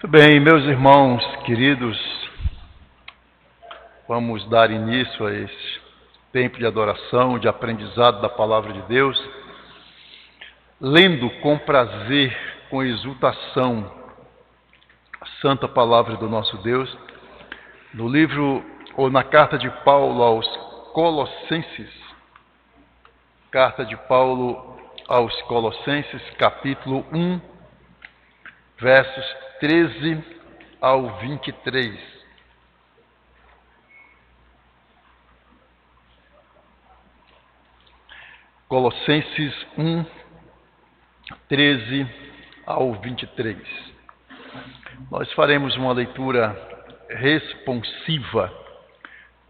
Muito bem, meus irmãos queridos, vamos dar início a esse tempo de adoração, de aprendizado da Palavra de Deus, lendo com prazer, com exultação, a Santa Palavra do nosso Deus, no livro ou na carta de Paulo aos Colossenses, carta de Paulo aos Colossenses, capítulo 1, versos 13 ao 23. Colossenses 1, 13 ao 23. Nós faremos uma leitura responsiva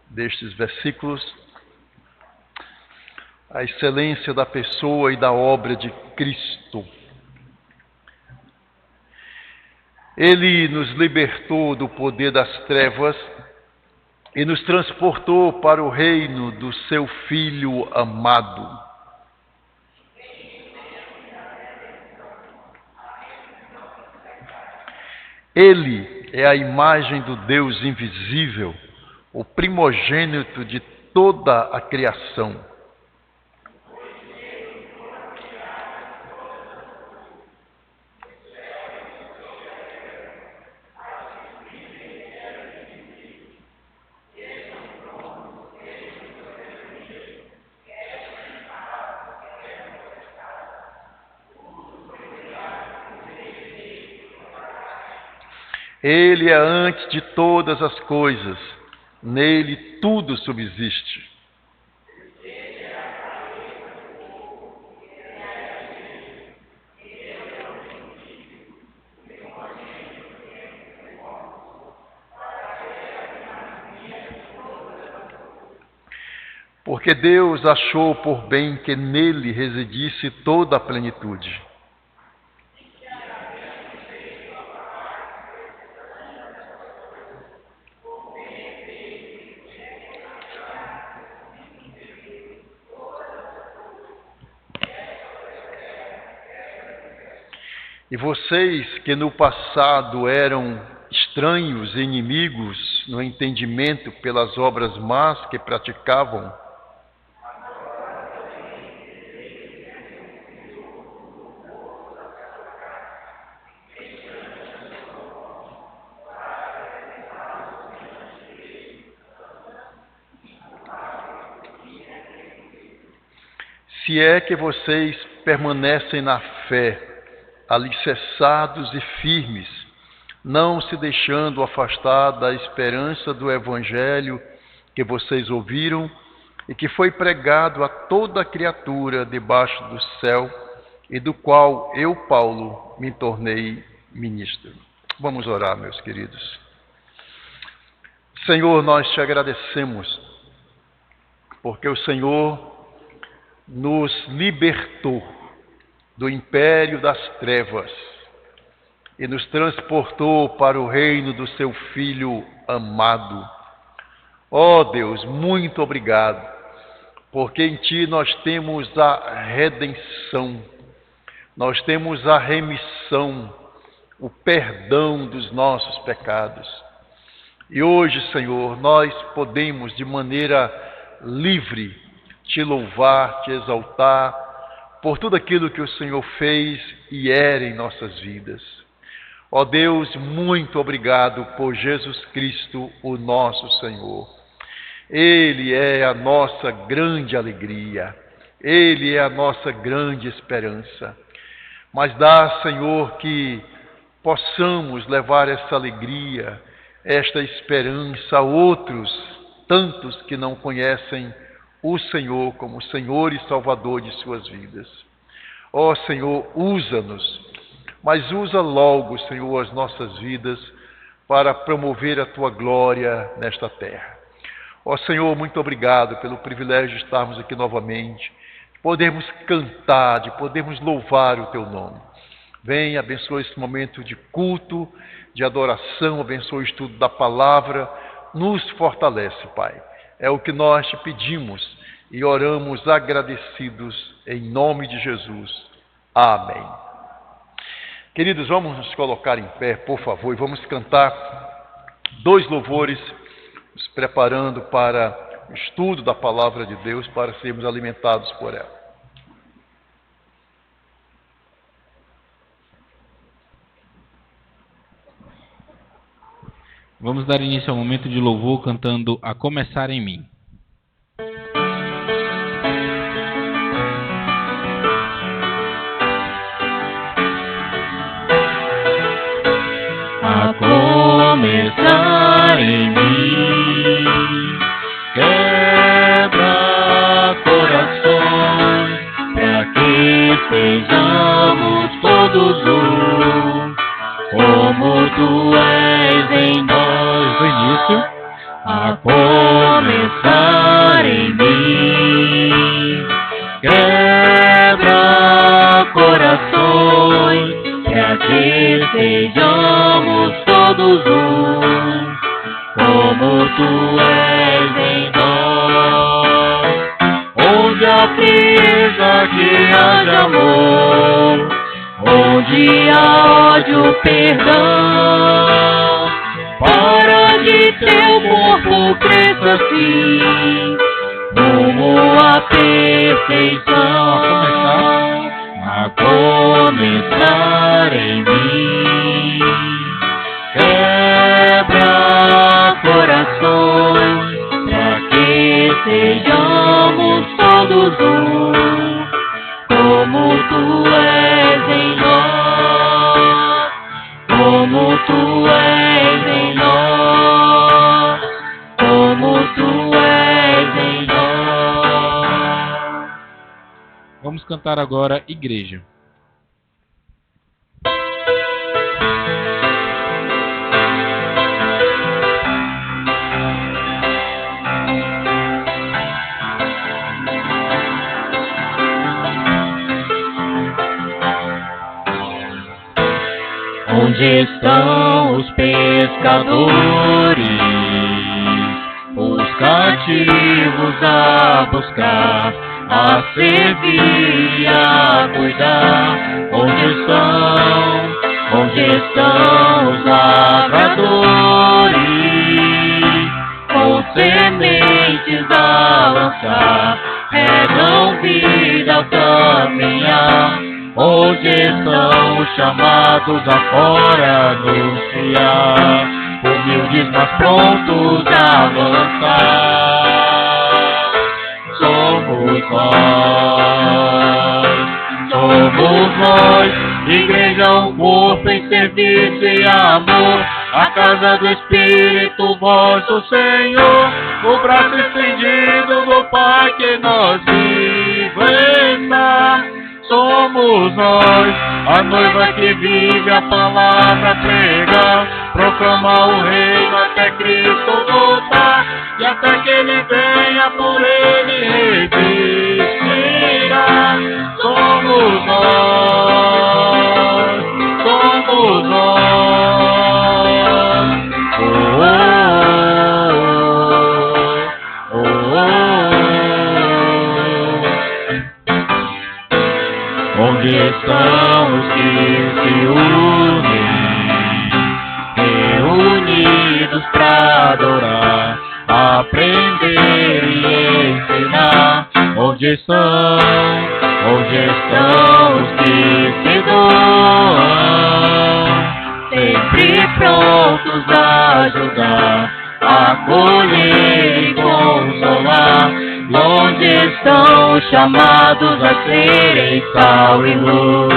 destes versículos. A excelência da pessoa e da obra de Cristo. Ele nos libertou do poder das trevas e nos transportou para o reino do seu Filho amado. Ele é a imagem do Deus invisível, o primogênito de toda a criação. Ele é antes de todas as coisas, nele tudo subsiste. Porque Deus achou por bem que nele residisse toda a plenitude. E vocês que no passado eram estranhos e inimigos no entendimento pelas obras más que praticavam, se é que vocês permanecem na fé, alicerçados e firmes, não se deixando afastar da esperança do Evangelho que vocês ouviram e que foi pregado a toda criatura debaixo do céu e do qual eu, Paulo, me tornei ministro. Vamos orar, meus queridos. Senhor, nós te agradecemos porque o Senhor nos libertou do império das trevas e nos transportou para o reino do seu Filho amado. Ó Deus, muito obrigado, porque em Ti nós temos a redenção, nós temos a remissão, o perdão dos nossos pecados. E hoje, Senhor, nós podemos de maneira livre Te louvar, Te exaltar, por tudo aquilo que o Senhor fez e era em nossas vidas. Ó Deus, muito obrigado por Jesus Cristo, o nosso Senhor. Ele é a nossa grande alegria, Ele é a nossa grande esperança. Mas dá, Senhor, que possamos levar essa alegria, esta esperança a outros, tantos que não conhecem o Senhor como Senhor e Salvador de suas vidas. Ó Senhor, usa-nos, mas usa logo, Senhor, as nossas vidas para promover a Tua glória nesta terra. Ó Senhor, muito obrigado pelo privilégio de estarmos aqui novamente, de podermos cantar, de podermos louvar o Teu nome. Venha, abençoa esse momento de culto, de adoração, abençoa o estudo da palavra, nos fortalece, Pai. É o que nós te pedimos e oramos agradecidos em nome de Jesus. Amém. Queridos, vamos nos colocar em pé, por favor, e vamos cantar 2 louvores, nos preparando para o estudo da palavra de Deus, para sermos alimentados por ela. Vamos dar início ao momento de louvor cantando A Começar em Mim. A começar em mim, quebra corações, para que sejamos todos um, como tu és em nós. Do início. A começar em mim, quebra corações, para que sejamos todos um, como tu és em nós. Onde há frieza que haja amor, onde há ódio, perdão, para que teu corpo cresça assim, rumo à perfeição. A começar em mim, quebra corações, para que sejamos todos um, como tu és em nós, como tu és em nós, como tu és em nós. Vamos cantar agora Igreja. Onde estão os pescadores, os cativos a buscar, a servir e a cuidar? Onde estão os lavradores, com sementes a lançar, regam vida ao caminhar? Onde estão os chamados a fora anunciar, humildes mas prontos a avançar? Somos nós, igreja, um corpo em serviço e amor, a casa do Espírito, vosso Senhor, o braço estendido do Pai que nós vivo está. Somos nós, a noiva que vive a palavra pregar, proclamar o reino até Cristo voltar, e até que Ele venha por Ele resistirá. Somos nós, somos nós. Oh, oh, oh, oh, oh. Onde estão os que se unem, reunidos para adorar, aprender e ensinar? Onde estão os que se doam, sempre prontos a ajudar, acolher e consolar? Onde estão os chamados a serem sal e luz,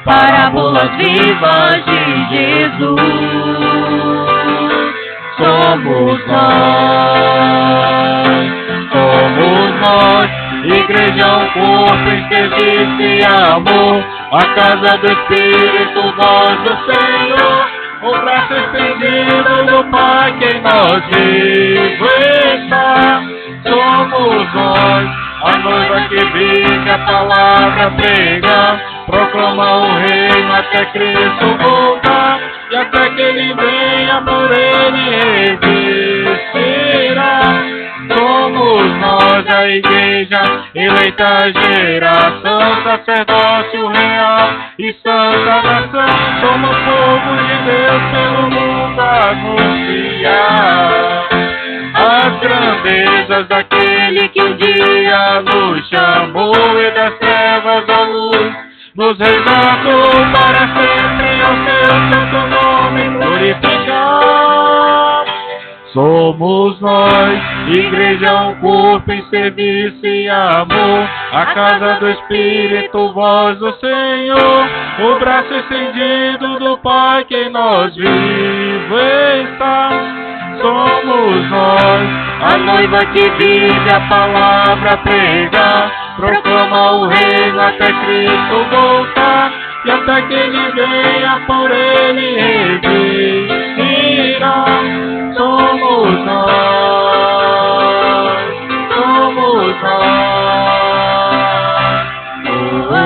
parábolas vivas de Jesus? Somos nós, igreja, um corpo em serviço e amor, a casa do Espírito, voz do Senhor, o braço estendido do Pai que em nós vivo está. Somos nós, a noiva que vive a palavra pregar, proclamar o reino até Cristo voltar, e até que Ele venha por Ele resistirá. Somos nós, gloriosa igreja, eleita geração, sacerdócio real e santa nação, somos povo de Deus pelo mundo anunciar as grandezas daquele que um dia nos chamou e das trevas à luz nos resgatou para sempre ao seu santo nome glorificar. Somos nós, igreja, um corpo em serviço e amor, a casa do Espírito, voz do Senhor, o braço estendido do Pai que em nós vive está. Somos nós, a noiva que vive a palavra pregar, proclama o reino até Cristo voltar, e até que ele venha por ele redimirá. Somos nós, somos nós. Oh,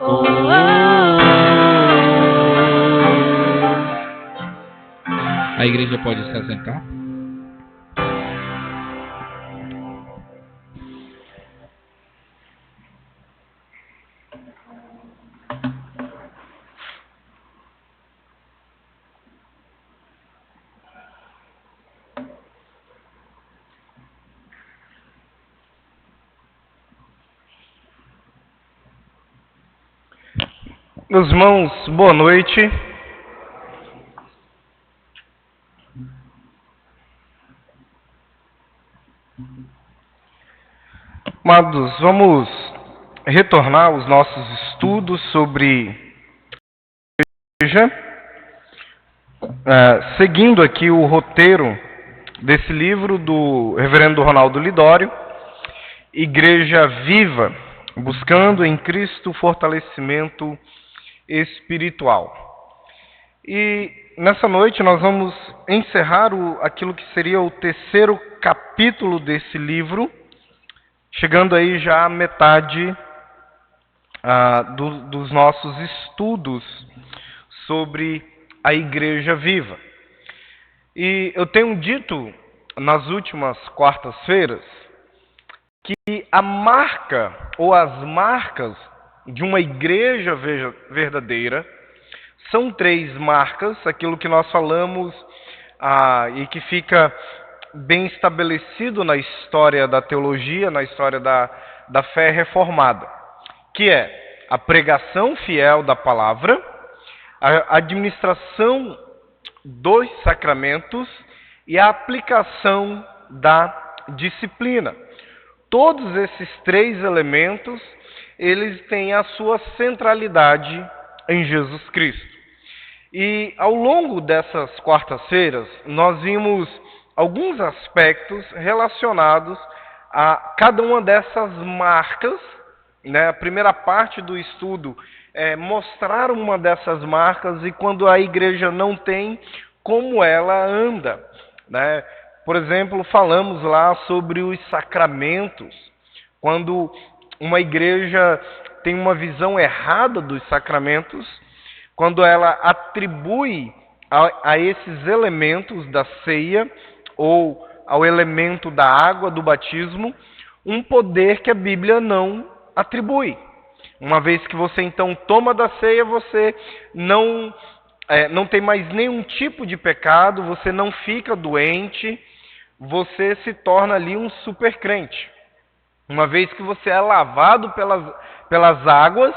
oh, oh, oh. A igreja pode se assentar? Meus irmãos, boa noite. Amados, vamos retornar aos nossos estudos sobre igreja, seguindo aqui o roteiro desse livro do reverendo Ronaldo Lidório, Igreja Viva, buscando em Cristo fortalecimento espiritual. E nessa noite nós vamos encerrar aquilo que seria o terceiro capítulo desse livro, chegando aí já à metade dos nossos estudos sobre a Igreja Viva. E eu tenho dito nas últimas quartas-feiras que a marca ou as marcas de uma igreja verdadeira são três marcas, aquilo que nós falamos e que fica bem estabelecido na história da teologia, na história da fé reformada, que é a pregação fiel da palavra, a administração dos sacramentos e a aplicação da disciplina. Todos esses três elementos, eles têm a sua centralidade em Jesus Cristo. E ao longo dessas quartas-feiras, nós vimos alguns aspectos relacionados a cada uma dessas marcas, né? A primeira parte do estudo é mostrar uma dessas marcas e quando a igreja não tem, como ela anda, né? Por exemplo, falamos lá sobre os sacramentos. Quando uma igreja tem uma visão errada dos sacramentos, quando ela atribui a esses elementos da ceia ou ao elemento da água do batismo um poder que a Bíblia não atribui. Uma vez que você então toma da ceia, você não tem mais nenhum tipo de pecado, você não fica doente, você se torna ali um super crente. Uma vez que você é lavado pelas águas,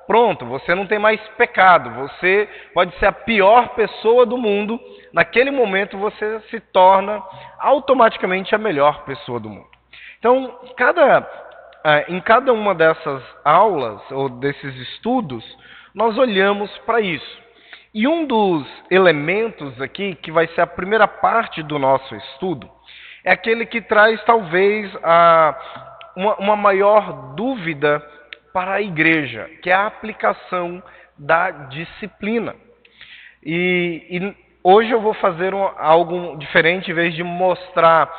pronto, você não tem mais pecado, você pode ser a pior pessoa do mundo, naquele momento você se torna automaticamente a melhor pessoa do mundo. Então, em cada uma dessas aulas, ou desses estudos, nós olhamos para isso. E um dos elementos aqui, que vai ser a primeira parte do nosso estudo, é aquele que traz talvez uma maior dúvida para a igreja, que é a aplicação da disciplina. E hoje eu vou fazer algo diferente, em vez de mostrar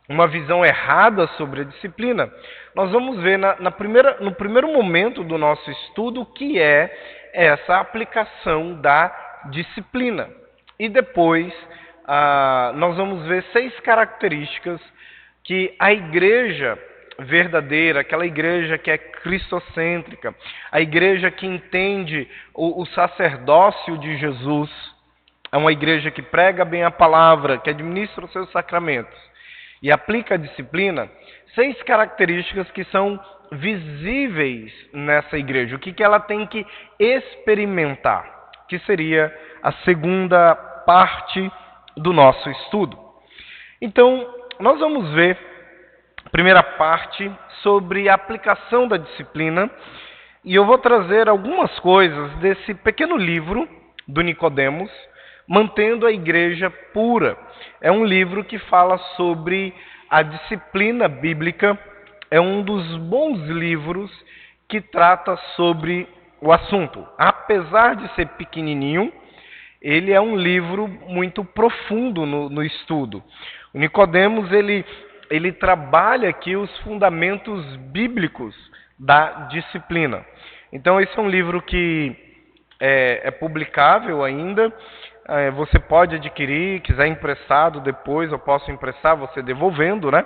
uma visão errada sobre a disciplina. Nós vamos ver no primeiro momento do nosso estudo o que é essa aplicação da disciplina. E depois nós vamos ver 6 características que a igreja verdadeira, aquela igreja que é cristocêntrica, a igreja que entende o sacerdócio de Jesus, é uma igreja que prega bem a palavra, que administra os seus sacramentos e aplica a disciplina. 6 características que são visíveis nessa igreja, o que ela tem que experimentar, que seria a segunda parte do nosso estudo. Então, nós vamos ver a primeira parte sobre a aplicação da disciplina, e eu vou trazer algumas coisas desse pequeno livro do Nicodemos, Mantendo a Igreja Pura. É um livro que fala sobre a disciplina bíblica, é um dos bons livros que trata sobre o assunto. Apesar de ser pequenininho, ele é um livro muito profundo no estudo. O Nicodemos, ele trabalha aqui os fundamentos bíblicos da disciplina. Então, esse é um livro que é publicável ainda. Você pode adquirir, quiser emprestado depois, eu posso emprestar, você devolvendo, né?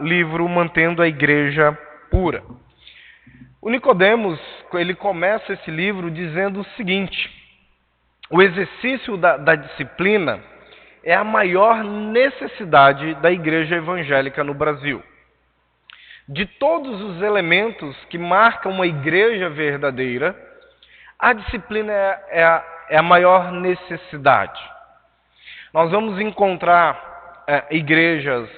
Livro Mantendo a Igreja Pura. O Nicodemos, ele começa esse livro dizendo o seguinte: o exercício da disciplina é a maior necessidade da igreja evangélica no Brasil. De todos os elementos que marcam uma igreja verdadeira, a disciplina é a maior necessidade. Nós vamos encontrar igrejas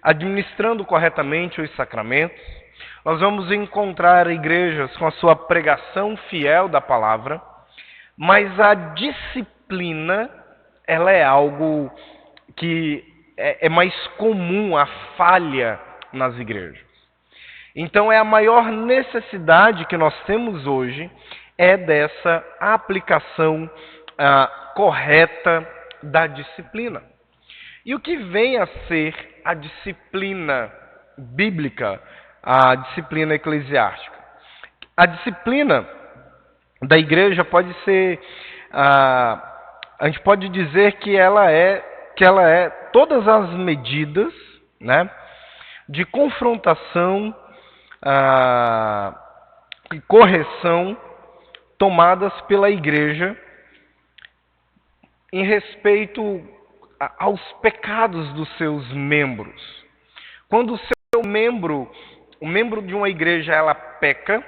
administrando corretamente os sacramentos, nós vamos encontrar igrejas com a sua pregação fiel da palavra, mas a disciplina, ela é algo que é mais comum, a falha nas igrejas. Então, é a maior necessidade que nós temos hoje, é dessa aplicação correta da disciplina. E o que vem a ser a disciplina bíblica, a disciplina eclesiástica? A disciplina da igreja pode ser, a gente pode dizer que ela é todas as medidas, né, de confrontação e correção tomadas pela igreja em respeito aos pecados dos seus membros. Quando o seu membro, o membro de uma igreja, ela peca,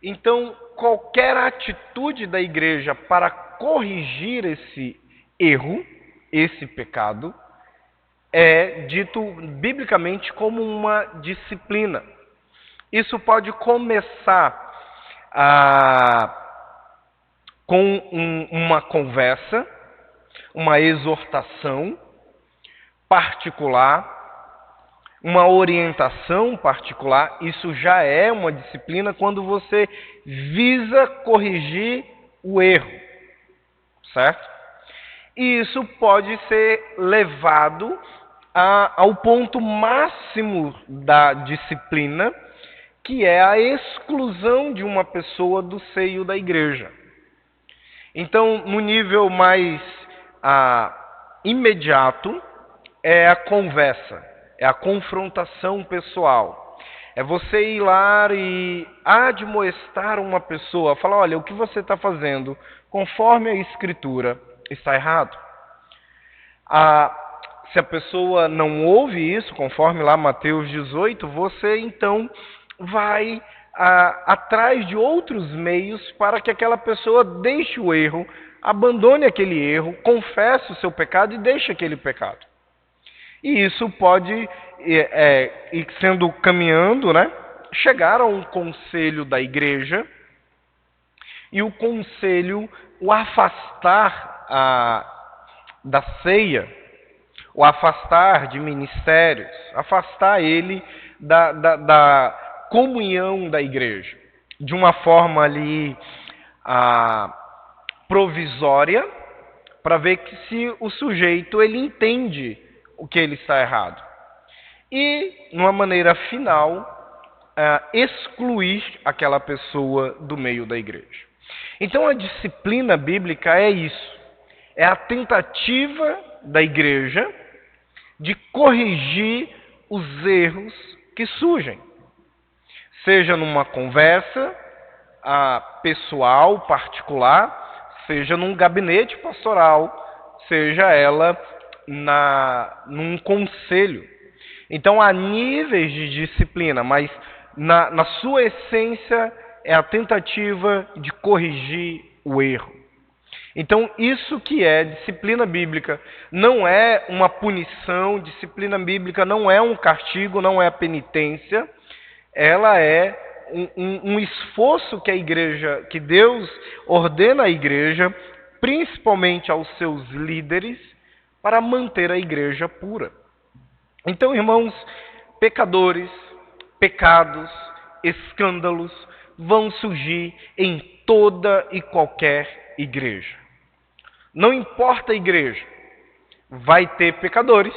então qualquer atitude da igreja para corrigir esse erro, esse pecado, é dito biblicamente como uma disciplina. Isso pode começar com uma conversa, uma exortação particular, uma orientação particular. Isso já é uma disciplina quando você visa corrigir o erro, certo? E isso pode ser levado ao ponto máximo da disciplina, que é a exclusão de uma pessoa do seio da igreja. Então, no nível mais imediato, é a conversa, é a confrontação pessoal. É você ir lá e admoestar uma pessoa, falar: olha, o que você está fazendo, conforme a Escritura, está errado. Se a pessoa não ouve isso, conforme lá Mateus 18, você então vai atrás de outros meios para que aquela pessoa deixe o erro, abandone aquele erro, confesse o seu pecado e deixe aquele pecado. E isso pode ir sendo caminhando, né, chegar a um conselho da igreja e o conselho o afastar da ceia, o afastar de ministérios, afastar ele da comunhão da igreja, de uma forma ali provisória, para ver que se o sujeito ele entende o que ele está errado. E, numa maneira final, excluir aquela pessoa do meio da igreja. Então, a disciplina bíblica é isso. é a tentativa da igreja de corrigir os erros que surgem. Seja numa conversa pessoal, particular, seja num gabinete pastoral, seja ela num conselho. Então há níveis de disciplina, mas na sua essência é a tentativa de corrigir o erro. Então isso que é disciplina bíblica não é uma punição, disciplina bíblica não é um castigo, não é penitência, ela é um esforço que a igreja, que Deus ordena à igreja, principalmente aos seus líderes, para manter a igreja pura. Então, irmãos, pecadores, pecados, escândalos vão surgir em toda e qualquer igreja. Não importa a igreja, vai ter pecadores,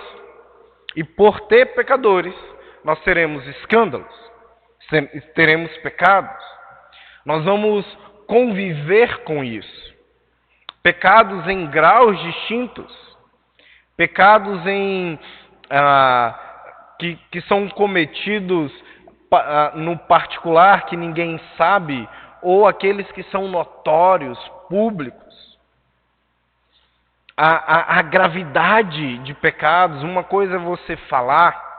e por ter pecadores, nós teremos escândalos, teremos pecados. Nós vamos conviver com isso. Pecados em graus distintos, pecados que são cometidos no particular, que ninguém sabe, ou aqueles que são notórios, públicos. A gravidade de pecados, uma coisa é você falar,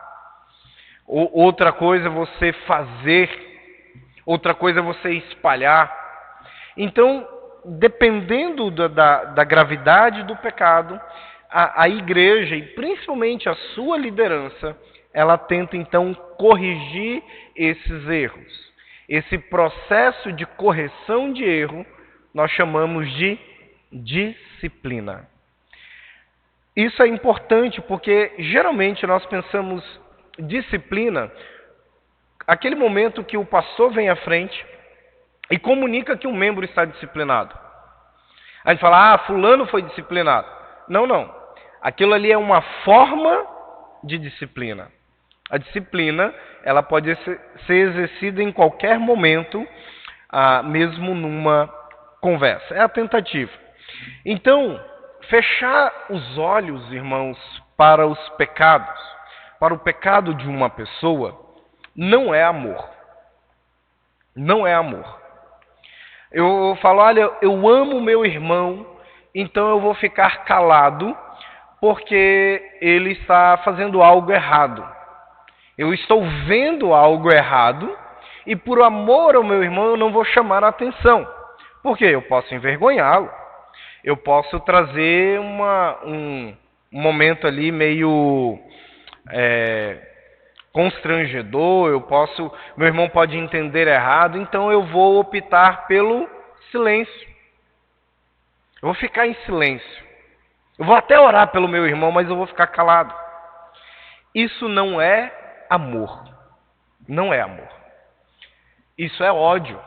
outra coisa é você fazer, outra coisa é você espalhar. Então, dependendo da gravidade do pecado, a igreja, e principalmente a sua liderança, ela tenta então corrigir esses erros. Esse processo de correção de erro, nós chamamos de disciplina. Isso é importante porque geralmente nós pensamos disciplina, aquele momento que o pastor vem à frente e comunica que um membro está disciplinado. A gente fala, fulano foi disciplinado. Não. Aquilo ali é uma forma de disciplina. A disciplina, ela pode ser exercida em qualquer momento, mesmo numa conversa. É a tentativa. Então, fechar os olhos, irmãos, para os pecados, para o pecado de uma pessoa, não é amor. Não é amor. Eu falo, olha, eu amo meu irmão, então eu vou ficar calado porque ele está fazendo algo errado. Eu estou vendo algo errado e por amor ao meu irmão eu não vou chamar a atenção. Por quê? Eu posso envergonhá-lo. Eu posso trazer um momento ali meio constrangedor, meu irmão pode entender errado, então eu vou optar pelo silêncio. Eu vou ficar em silêncio. Eu vou até orar pelo meu irmão, mas eu vou ficar calado. Isso não é amor. Não é amor. Isso é ódio.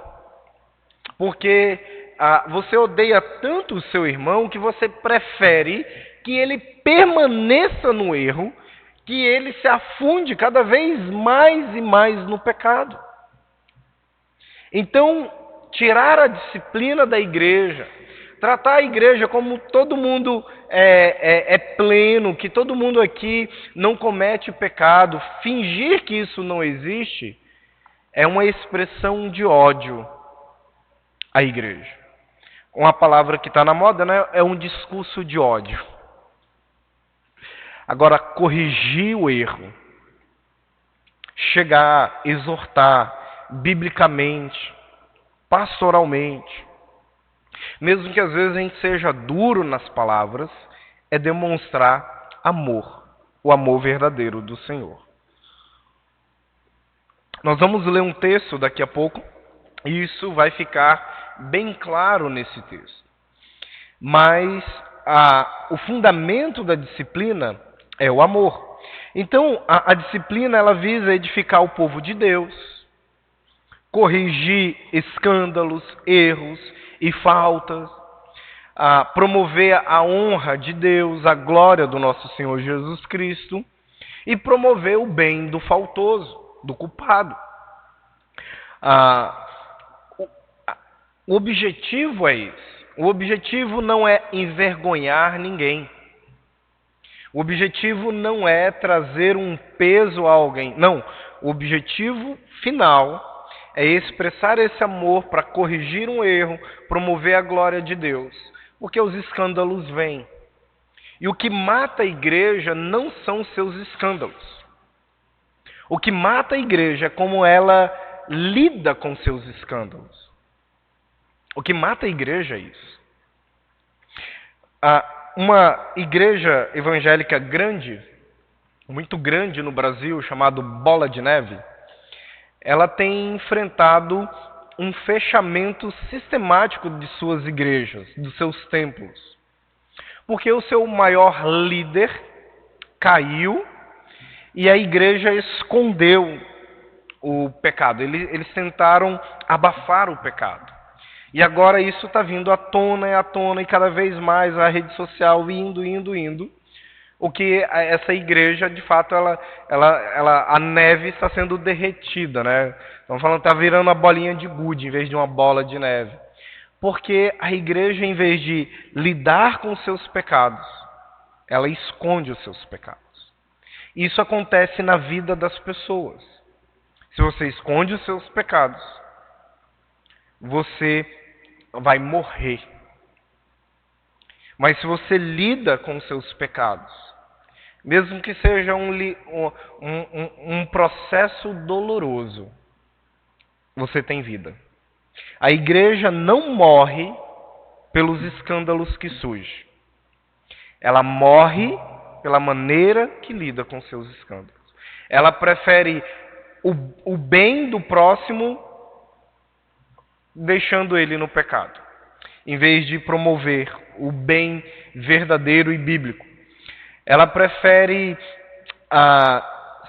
Porque você odeia tanto o seu irmão que você prefere que ele permaneça no erro, que ele se afunde cada vez mais e mais no pecado. Então, tirar a disciplina da igreja, tratar a igreja como todo mundo é pleno, que todo mundo aqui não comete pecado, fingir que isso não existe, é uma expressão de ódio à igreja. Uma palavra que está na moda, né? É um discurso de ódio. Agora, corrigir o erro, chegar, exortar, biblicamente, pastoralmente, mesmo que às vezes a gente seja duro nas palavras, é demonstrar amor, o amor verdadeiro do Senhor. Nós vamos ler um texto daqui a pouco, e isso vai ficar bem claro nesse texto. Mas o fundamento da disciplina é o amor. Então, a disciplina ela visa edificar o povo de Deus, corrigir escândalos, erros e faltas, promover a honra de Deus, a glória do nosso Senhor Jesus Cristo e promover o bem do faltoso, do culpado. O objetivo é esse. O objetivo não é envergonhar ninguém. O objetivo não é trazer um peso a alguém. Não. O objetivo final é expressar esse amor para corrigir um erro, promover a glória de Deus. Porque os escândalos vêm. E o que mata a igreja não são seus escândalos. O que mata a igreja é como ela lida com seus escândalos. O que mata a igreja é isso. Uma igreja evangélica grande, muito grande no Brasil, chamada Bola de Neve, ela tem enfrentado um fechamento sistemático de suas igrejas, dos seus templos. Porque o seu maior líder caiu e a igreja escondeu o pecado. Eles tentaram abafar o pecado. E agora isso está vindo à tona e cada vez mais a rede social indo. O que essa igreja, de fato, a neve está sendo derretida, né? Estamos falando que está virando uma bolinha de gude em vez de uma bola de neve. Porque a igreja, em vez de lidar com os seus pecados, ela esconde os seus pecados. Isso acontece na vida das pessoas. Se você esconde os seus pecados, você vai morrer. Mas se você lida com os seus pecados, mesmo que seja um processo doloroso, você tem vida. A igreja não morre pelos escândalos que surge. Ela morre pela maneira que lida com seus escândalos. Ela prefere o bem do próximo, deixando ele no pecado, em vez de promover o bem verdadeiro e bíblico. Ela prefere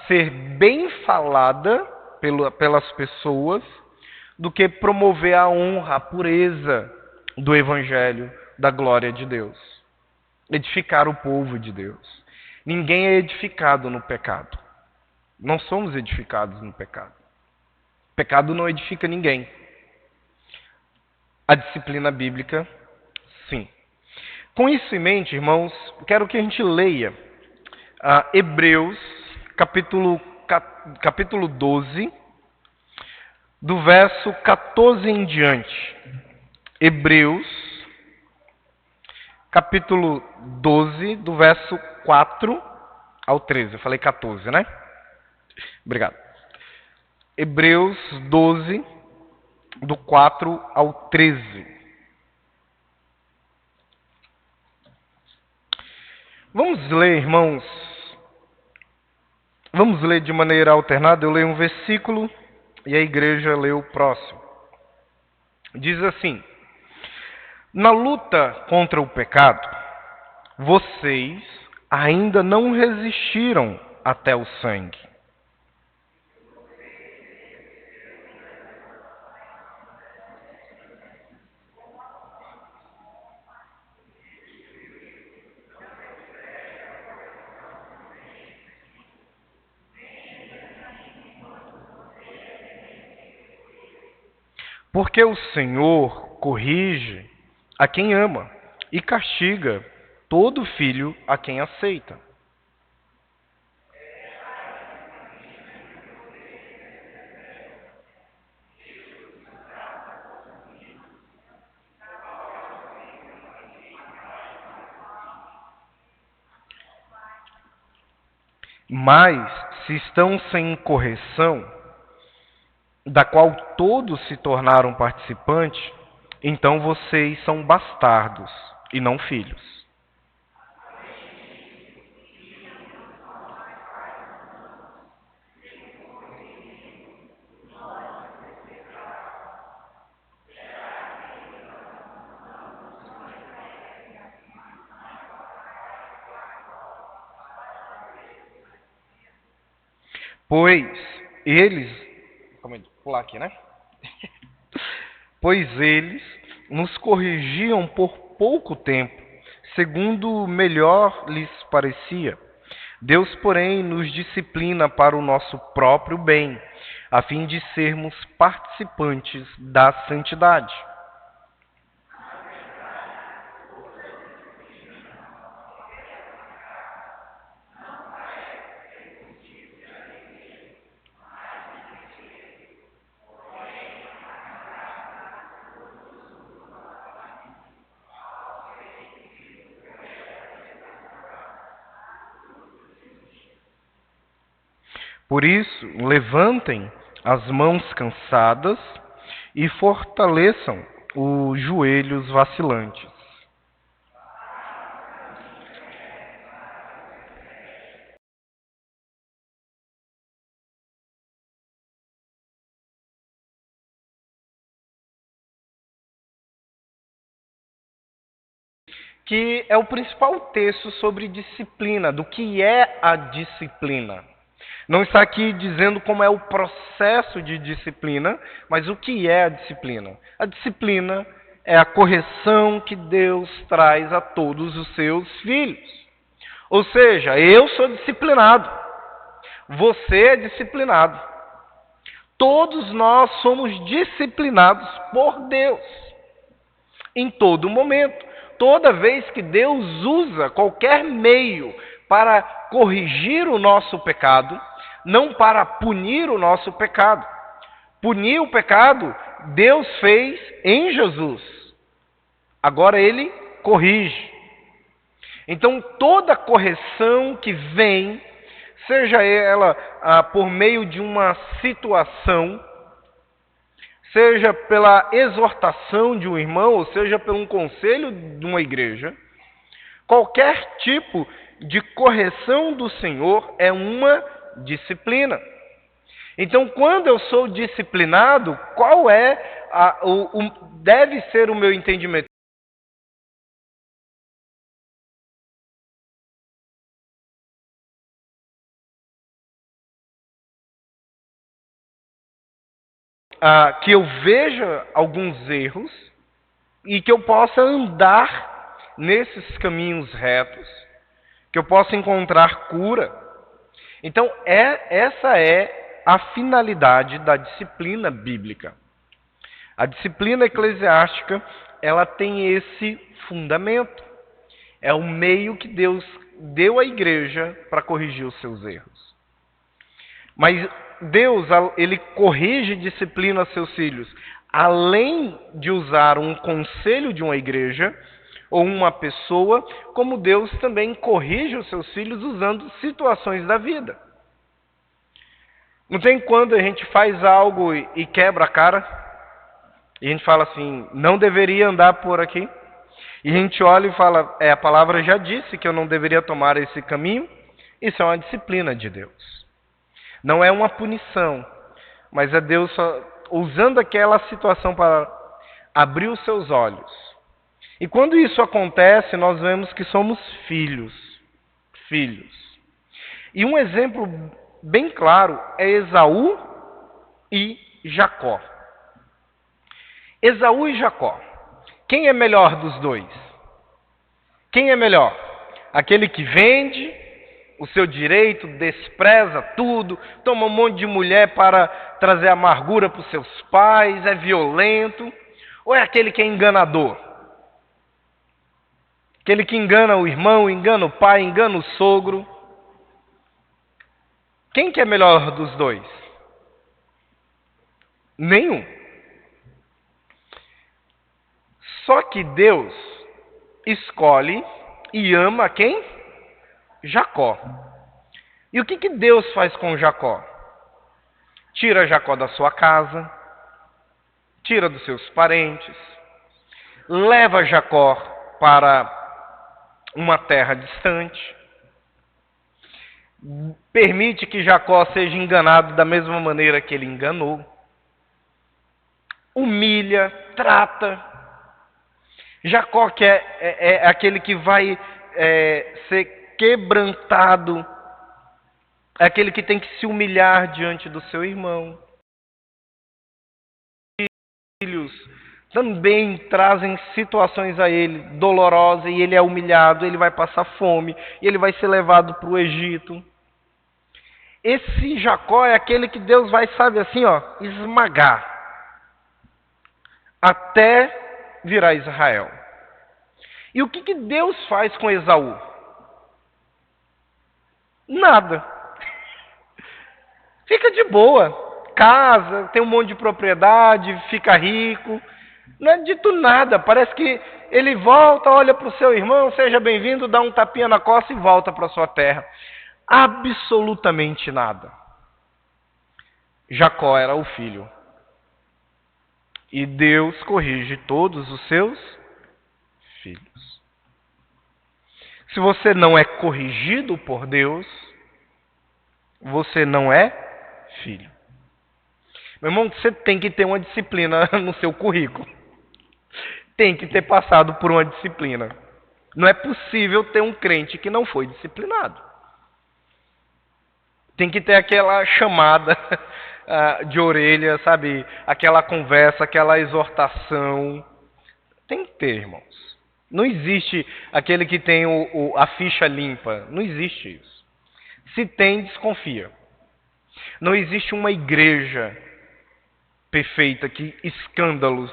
ser bem falada pelas pessoas do que promover a honra, a pureza do Evangelho, da glória de Deus. Edificar o povo de Deus. Ninguém é edificado no pecado. Não somos edificados no pecado. O pecado não edifica ninguém. A disciplina bíblica, sim. Com isso em mente, irmãos, quero que a gente leia Hebreus, capítulo 12, do verso 14 em diante. Hebreus, capítulo 12, do verso 4 ao 13. Eu falei 14, né? Obrigado. Hebreus 12, do 4 ao 13. Vamos ler, irmãos. Vamos ler de maneira alternada. Eu leio um versículo e a igreja lê o próximo. Diz assim: na luta contra o pecado, vocês ainda não resistiram até o sangue. Porque o Senhor corrige a quem ama e castiga todo filho a quem aceita. Mas, se estão sem correção, da qual todos se tornaram participantes, então vocês são bastardos e não filhos. Pois eles... pular aqui, né? Pois eles nos corrigiam por pouco tempo, segundo melhor lhes parecia. Deus, porém, nos disciplina para o nosso próprio bem, a fim de sermos participantes da santidade. Por isso, levantem as mãos cansadas e fortaleçam os joelhos vacilantes. Que é o principal texto sobre disciplina, do que é a disciplina. Não está aqui dizendo como é o processo de disciplina, mas o que é a disciplina. A disciplina é a correção que Deus traz a todos os seus filhos. Ou seja, eu sou disciplinado, você é disciplinado. Todos nós somos disciplinados por Deus, em todo momento. Toda vez que Deus usa qualquer meio para corrigir o nosso pecado, não para punir o nosso pecado. Punir o pecado, Deus fez em Jesus. Agora Ele corrige. Então, toda correção que vem, seja ela por meio de uma situação, seja pela exortação de um irmão, ou seja pelo um conselho de uma igreja, qualquer tipo de correção do Senhor é uma disciplina. Então, quando eu sou disciplinado, qual é deve ser o meu entendimento? Que eu veja alguns erros e que eu possa andar nesses caminhos retos, que eu possa encontrar cura. Então, essa é a finalidade da disciplina bíblica. A disciplina eclesiástica, ela tem esse fundamento. É o meio que Deus deu à igreja para corrigir os seus erros. Mas Deus, Ele corrige e disciplina seus filhos, além de usar um conselho de uma igreja ou uma pessoa, como Deus também corrige os seus filhos usando situações da vida. Não tem quando a gente faz algo e quebra a cara, e a gente fala assim, não deveria andar por aqui, e a gente olha e fala, a palavra já disse que eu não deveria tomar esse caminho. Isso é uma disciplina de Deus. Não é uma punição, mas é Deus usando aquela situação para abrir os seus olhos. E quando isso acontece, nós vemos que somos filhos. Filhos. E um exemplo bem claro é Esaú e Jacó. Esaú e Jacó. Quem é melhor dos dois? Quem é melhor? Aquele que vende o seu direito, despreza tudo, toma um monte de mulher para trazer amargura para os seus pais, é violento? Ou é aquele que é enganador? Aquele que engana o irmão, engana o pai, engana o sogro? Quem que é melhor dos dois? Nenhum. Só que Deus escolhe e ama quem? Jacó. E o que Deus faz com Jacó? Tira Jacó da sua casa, tira dos seus parentes, leva Jacó para uma terra distante, permite que Jacó seja enganado da mesma maneira que ele enganou, humilha, trata. Jacó que é aquele que vai ser quebrantado, é aquele que tem que se humilhar diante do seu irmão. Filhos também trazem situações a ele dolorosas e ele é humilhado, ele vai passar fome e ele vai ser levado para o Egito. Esse Jacó é aquele que Deus vai, sabe assim, esmagar até virar Israel. E o que Deus faz com Esaú? Nada. Fica de boa. Casa, tem um monte de propriedade, fica rico. Não é dito nada. Parece que ele volta, olha para o seu irmão, seja bem-vindo, dá um tapinha na costa e volta para a sua terra. Absolutamente nada. Jacó era o filho. E Deus corrige todos os seus filhos. Se você não é corrigido por Deus, você não é filho. Meu irmão, você tem que ter uma disciplina no seu currículo. Tem que ter passado por uma disciplina. Não é possível ter um crente que não foi disciplinado. Tem que ter aquela chamada de orelha, sabe? Aquela conversa, aquela exortação. Tem que ter, irmãos. Não existe aquele que tem a ficha limpa. Não existe isso. Se tem, desconfia. Não existe uma igreja perfeita que escândalos.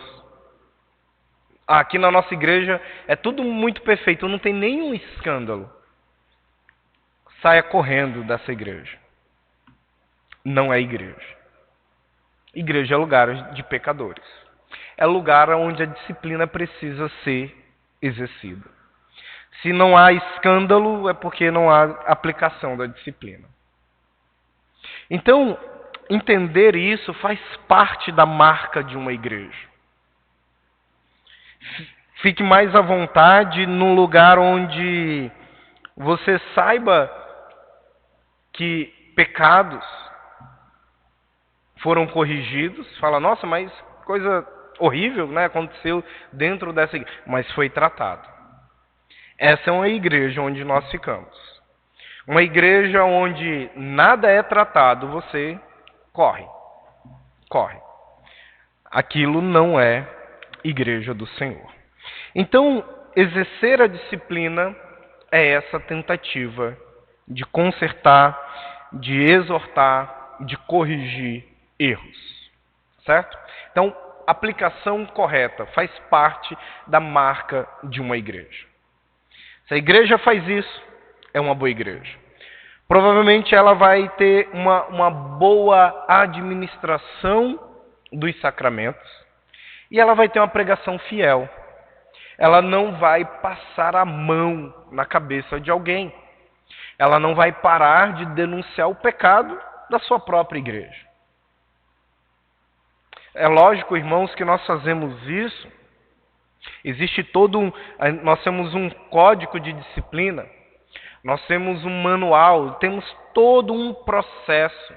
Aqui na nossa igreja é tudo muito perfeito, não tem nenhum escândalo. Saia correndo dessa igreja. Não é igreja. Igreja é lugar de pecadores. É lugar onde a disciplina precisa ser exercida. Se não há escândalo, é porque não há aplicação da disciplina. Então, entender isso faz parte da marca de uma igreja. Fique mais à vontade num lugar onde você saiba que pecados foram corrigidos. Fala, nossa, mas coisa horrível, né, aconteceu dentro dessa igreja. Mas foi tratado. Essa é uma igreja onde nós ficamos. Uma igreja onde nada é tratado, você corre. Corre. Aquilo não é igreja do Senhor. Então, exercer a disciplina é essa tentativa de consertar, de exortar, de corrigir erros. Certo? Então, aplicação correta faz parte da marca de uma igreja. Se a igreja faz isso, é uma boa igreja. Provavelmente ela vai ter uma boa administração dos sacramentos e ela vai ter uma pregação fiel. Ela não vai passar a mão na cabeça de alguém. Ela não vai parar de denunciar o pecado da sua própria igreja. É lógico, irmãos, que nós fazemos isso. Existe nós temos um código de disciplina, nós temos um manual, temos todo um processo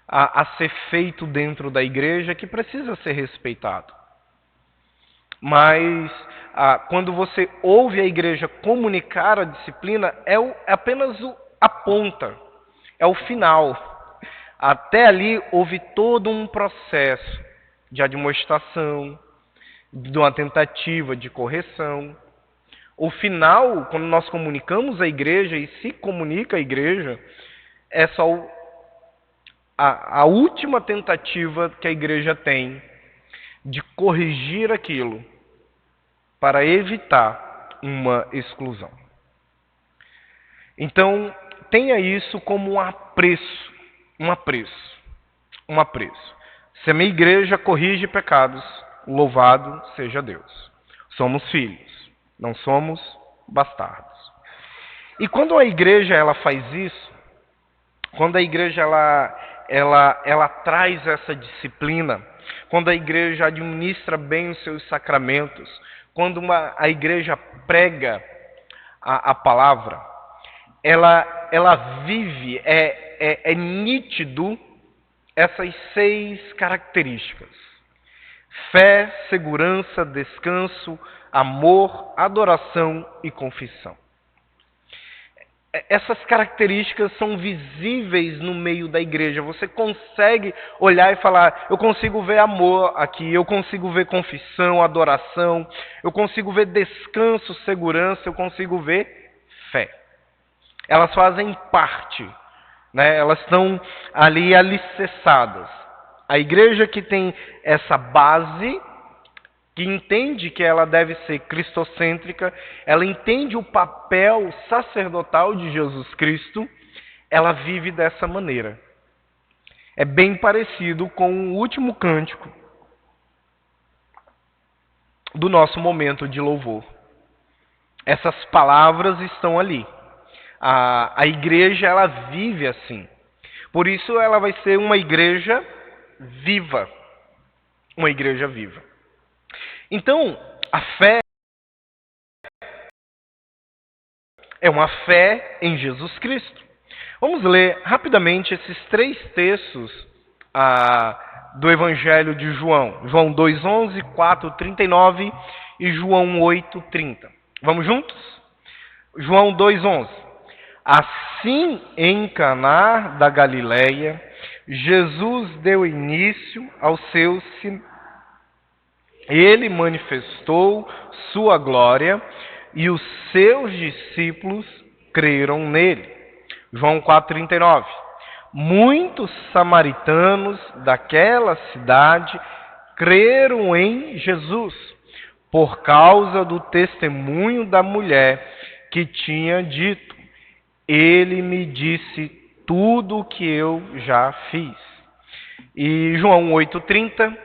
a ser feito dentro da igreja que precisa ser respeitado. Mas quando você ouve a igreja comunicar a disciplina, é apenas a ponta, é o final. Até ali houve todo um processo de admoestação, de uma tentativa de correção. O final, quando nós comunicamos a igreja e se comunica a igreja, é só a última tentativa que a igreja tem de corrigir aquilo para evitar uma exclusão. Então, tenha isso como um apreço. Se a minha igreja corrige pecados, louvado seja Deus. Somos filhos, não somos bastardos. E quando a igreja ela faz isso, quando a igreja ela traz essa disciplina, quando a igreja administra bem os seus sacramentos, quando a igreja prega a palavra, ela vive, é nítido essas 6 características: fé, segurança, descanso, amor, adoração e confissão. Essas características são visíveis no meio da igreja. Você consegue olhar e falar, eu consigo ver amor aqui, eu consigo ver confissão, adoração, eu consigo ver descanso, segurança, eu consigo ver fé. Elas fazem parte, né? Elas estão ali alicerçadas. A igreja que tem essa base, que entende que ela deve ser cristocêntrica, ela entende o papel sacerdotal de Jesus Cristo, ela vive dessa maneira. É bem parecido com o último cântico do nosso momento de louvor. Essas palavras estão ali. A igreja ela vive assim. Por isso ela vai ser uma igreja viva. Uma igreja viva. Então, a fé é uma fé em Jesus Cristo. Vamos ler rapidamente esses 3 textos do Evangelho de João. João 2:11, 4:39 e João 8:30. Vamos juntos? João 2:11. Assim, em Caná da Galileia, Jesus deu início aos seus sinais. Ele manifestou sua glória e os seus discípulos creram nele. João 4:39. Muitos samaritanos daquela cidade creram em Jesus por causa do testemunho da mulher que tinha dito: ele me disse tudo o que eu já fiz. E João 8:30.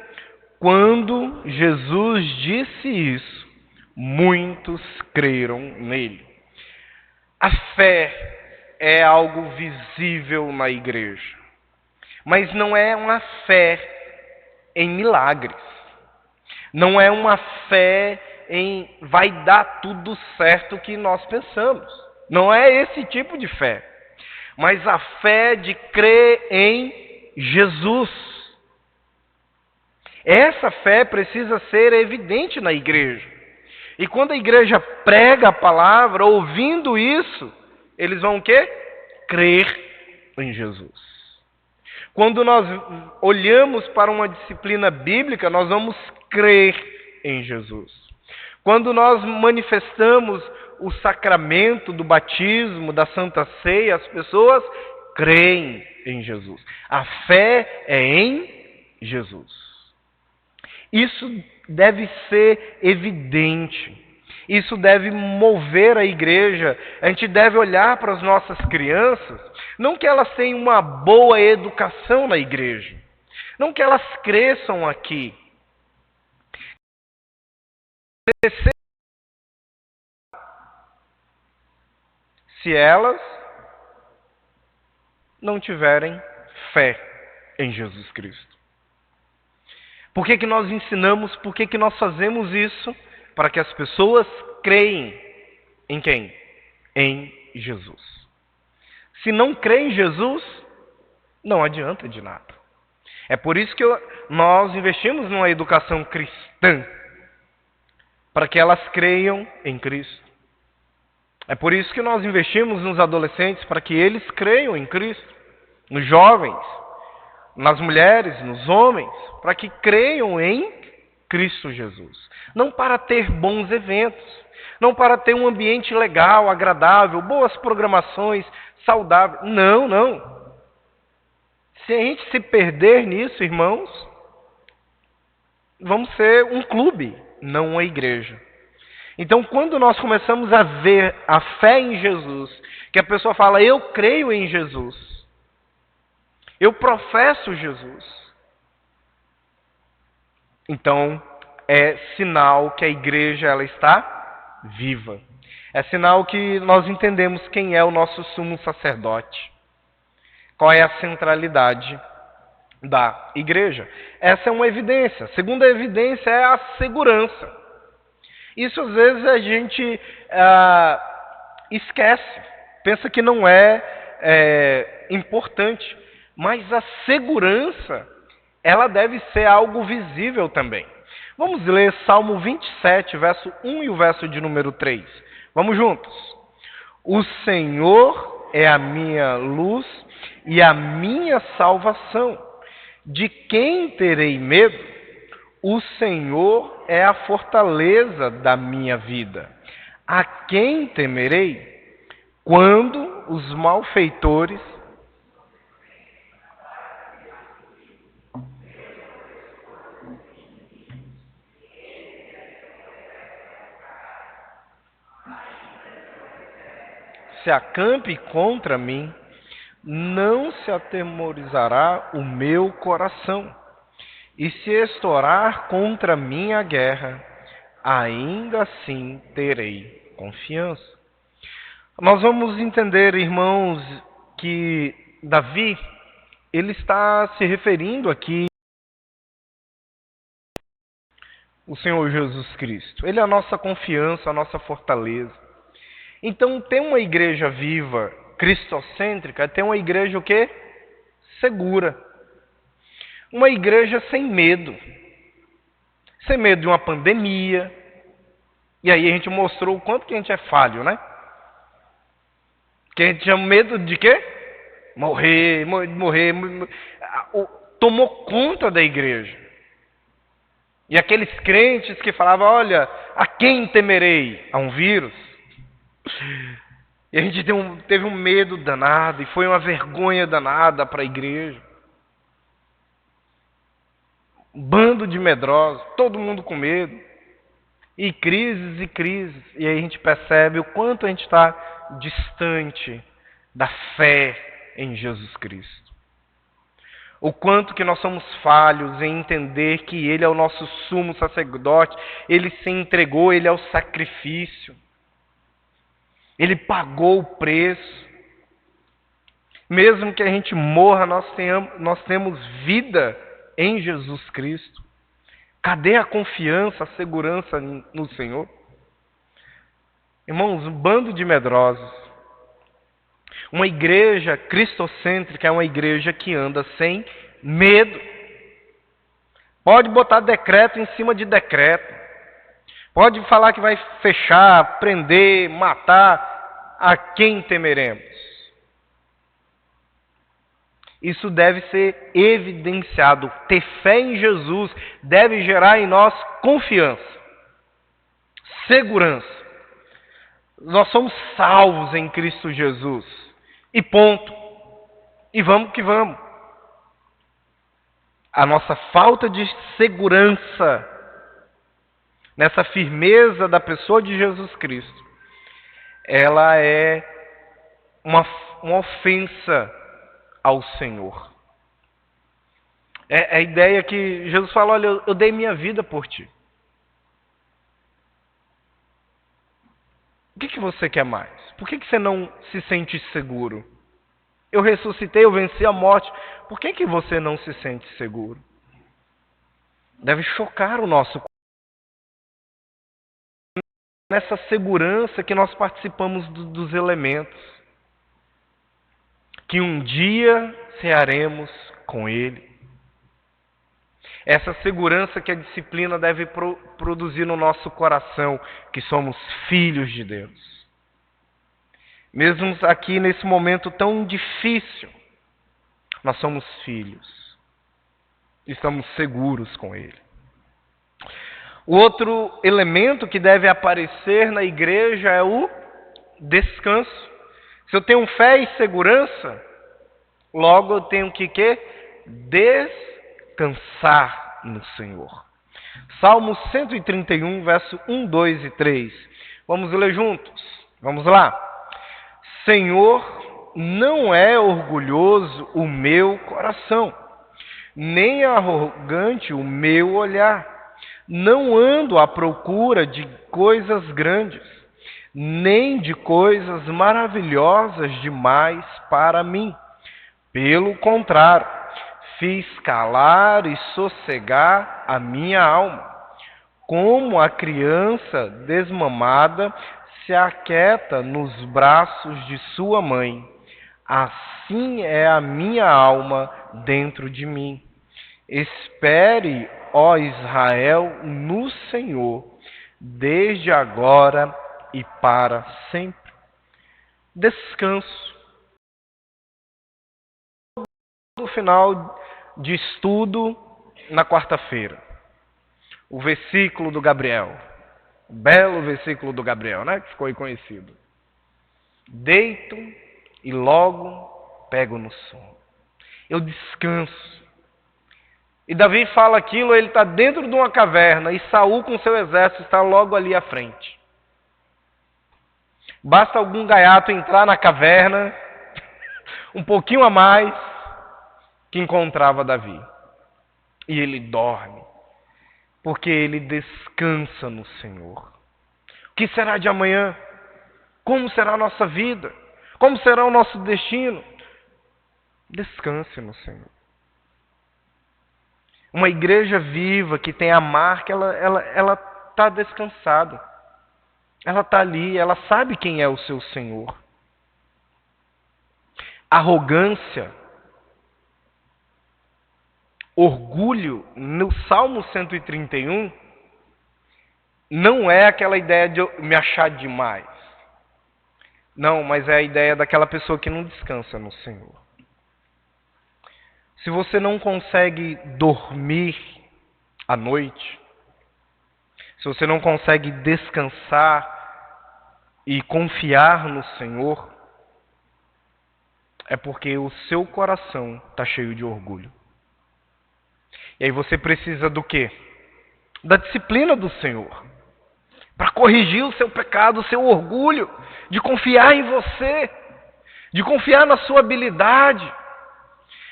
Quando Jesus disse isso, muitos creram nele. A fé é algo visível na igreja, mas não é uma fé em milagres. Não é uma fé em vai dar tudo certo que nós pensamos. Não é esse tipo de fé. Mas a fé de crer em Jesus. Essa fé precisa ser evidente na igreja. E quando a igreja prega a palavra, ouvindo isso, eles vão o quê? Crer em Jesus. Quando nós olhamos para uma disciplina bíblica, nós vamos crer em Jesus. Quando nós manifestamos o sacramento do batismo, da Santa Ceia, as pessoas creem em Jesus. A fé é em Jesus. Isso deve ser evidente. Isso deve mover a igreja. A gente deve olhar para as nossas crianças, não que elas tenham uma boa educação na igreja, não que elas cresçam aqui. Se elas não tiverem fé em Jesus Cristo. Por que nós ensinamos, por que nós fazemos isso? Para que as pessoas creem em quem? Em Jesus. Se não crê em Jesus, não adianta de nada. É por isso que nós investimos numa educação cristã, para que elas creiam em Cristo. É por isso que nós investimos nos adolescentes, para que eles creiam em Cristo, nos jovens, nas mulheres, nos homens, para que creiam em Cristo Jesus. Não para ter bons eventos, não para ter um ambiente legal, agradável, boas programações, saudáveis. Não, não. Se a gente se perder nisso, irmãos, vamos ser um clube, não uma igreja. Então, quando nós começamos a ver a fé em Jesus, que a pessoa fala, eu creio em Jesus, eu professo Jesus, então é sinal que a igreja ela está viva. É sinal que nós entendemos quem é o nosso sumo sacerdote. Qual é a centralidade da igreja? Essa é uma evidência. A segunda evidência é a segurança. Isso às vezes a gente esquece, pensa que não é importante, mas a segurança, ela deve ser algo visível também. Vamos ler Salmo 27, verso 1 e o verso de número 3. Vamos juntos. O Senhor é a minha luz e a minha salvação. De quem terei medo? O Senhor é a fortaleza da minha vida. A quem temerei? Quando os malfeitores se acampe contra mim, não se atemorizará o meu coração. E se estourar contra mim a guerra, ainda assim terei confiança. Nós vamos entender, irmãos, que Davi, ele está se referindo aqui ao Senhor Jesus Cristo. Ele é a nossa confiança, a nossa fortaleza. Então, ter uma igreja viva, cristocêntrica, é ter uma igreja o quê? Segura. Uma igreja sem medo. Sem medo de uma pandemia. E aí a gente mostrou o quanto que a gente é falho, né? Que a gente tinha medo de quê? Morrer. Tomou conta da igreja. E aqueles crentes que falavam, olha, a quem temerei? A um vírus. E a gente teve um medo danado, e foi uma vergonha danada para a igreja. Um bando de medrosos, todo mundo com medo. E crises e crises. E aí a gente percebe o quanto a gente está distante da fé em Jesus Cristo. O quanto que nós somos falhos em entender que Ele é o nosso sumo sacerdote, Ele se entregou, Ele é o sacrifício. Ele pagou o preço. Mesmo que a gente morra, nós temos vida em Jesus Cristo. Cadê a confiança, a segurança no Senhor? Irmãos, um bando de medrosos. Uma igreja cristocêntrica é uma igreja que anda sem medo. Pode botar decreto em cima de decreto. Pode falar que vai fechar, prender, matar. A quem temeremos? Isso deve ser evidenciado. Ter fé em Jesus deve gerar em nós confiança, segurança. Nós somos salvos em Cristo Jesus. E ponto. E vamos que vamos. A nossa falta de segurança nessa firmeza da pessoa de Jesus Cristo, ela é uma ofensa ao Senhor. É a ideia que Jesus fala, olha, eu dei minha vida por ti. O que você quer mais? Por que você não se sente seguro? Eu ressuscitei, eu venci a morte. Por que você não se sente seguro? Deve chocar o nosso coração. Nessa segurança que nós participamos dos elementos. Que um dia cearemos com Ele. Essa segurança que a disciplina deve produzir no nosso coração, que somos filhos de Deus. Mesmo aqui nesse momento tão difícil, nós somos filhos. E estamos seguros com Ele. O outro elemento que deve aparecer na igreja é o descanso. Se eu tenho fé e segurança, logo eu tenho que descansar no Senhor. Salmo 131, verso 1, 2 e 3. Vamos ler juntos? Vamos lá. Senhor, não é orgulhoso o meu coração, nem arrogante o meu olhar. Não ando à procura de coisas grandes, nem de coisas maravilhosas demais para mim. Pelo contrário, fiz calar e sossegar a minha alma. Como a criança desmamada se aquieta nos braços de sua mãe, assim é a minha alma dentro de mim. Espere, ó Israel, no Senhor, desde agora e para sempre. Descanso. No final de estudo, na quarta-feira, o versículo do Gabriel. O belo versículo do Gabriel, né? Que ficou aí conhecido. Deito e logo pego no sono. Eu descanso. E Davi fala aquilo, ele está dentro de uma caverna e Saul com seu exército está logo ali à frente. Basta algum gaiato entrar na caverna, um pouquinho a mais, que encontrava Davi. E ele dorme, porque ele descansa no Senhor. O que será de amanhã? Como será a nossa vida? Como será o nosso destino? Descanse no Senhor. Uma igreja viva que tem a marca, ela está descansada. Ela está ali, ela sabe quem é o seu Senhor. Arrogância, orgulho, no Salmo 131, não é aquela ideia de eu me achar demais. Não, mas é a ideia daquela pessoa que não descansa no Senhor. Se você não consegue dormir à noite, se você não consegue descansar e confiar no Senhor, é porque o seu coração está cheio de orgulho. E aí você precisa do quê? Da disciplina do Senhor. Para corrigir o seu pecado, o seu orgulho, de confiar em você, de confiar na sua habilidade.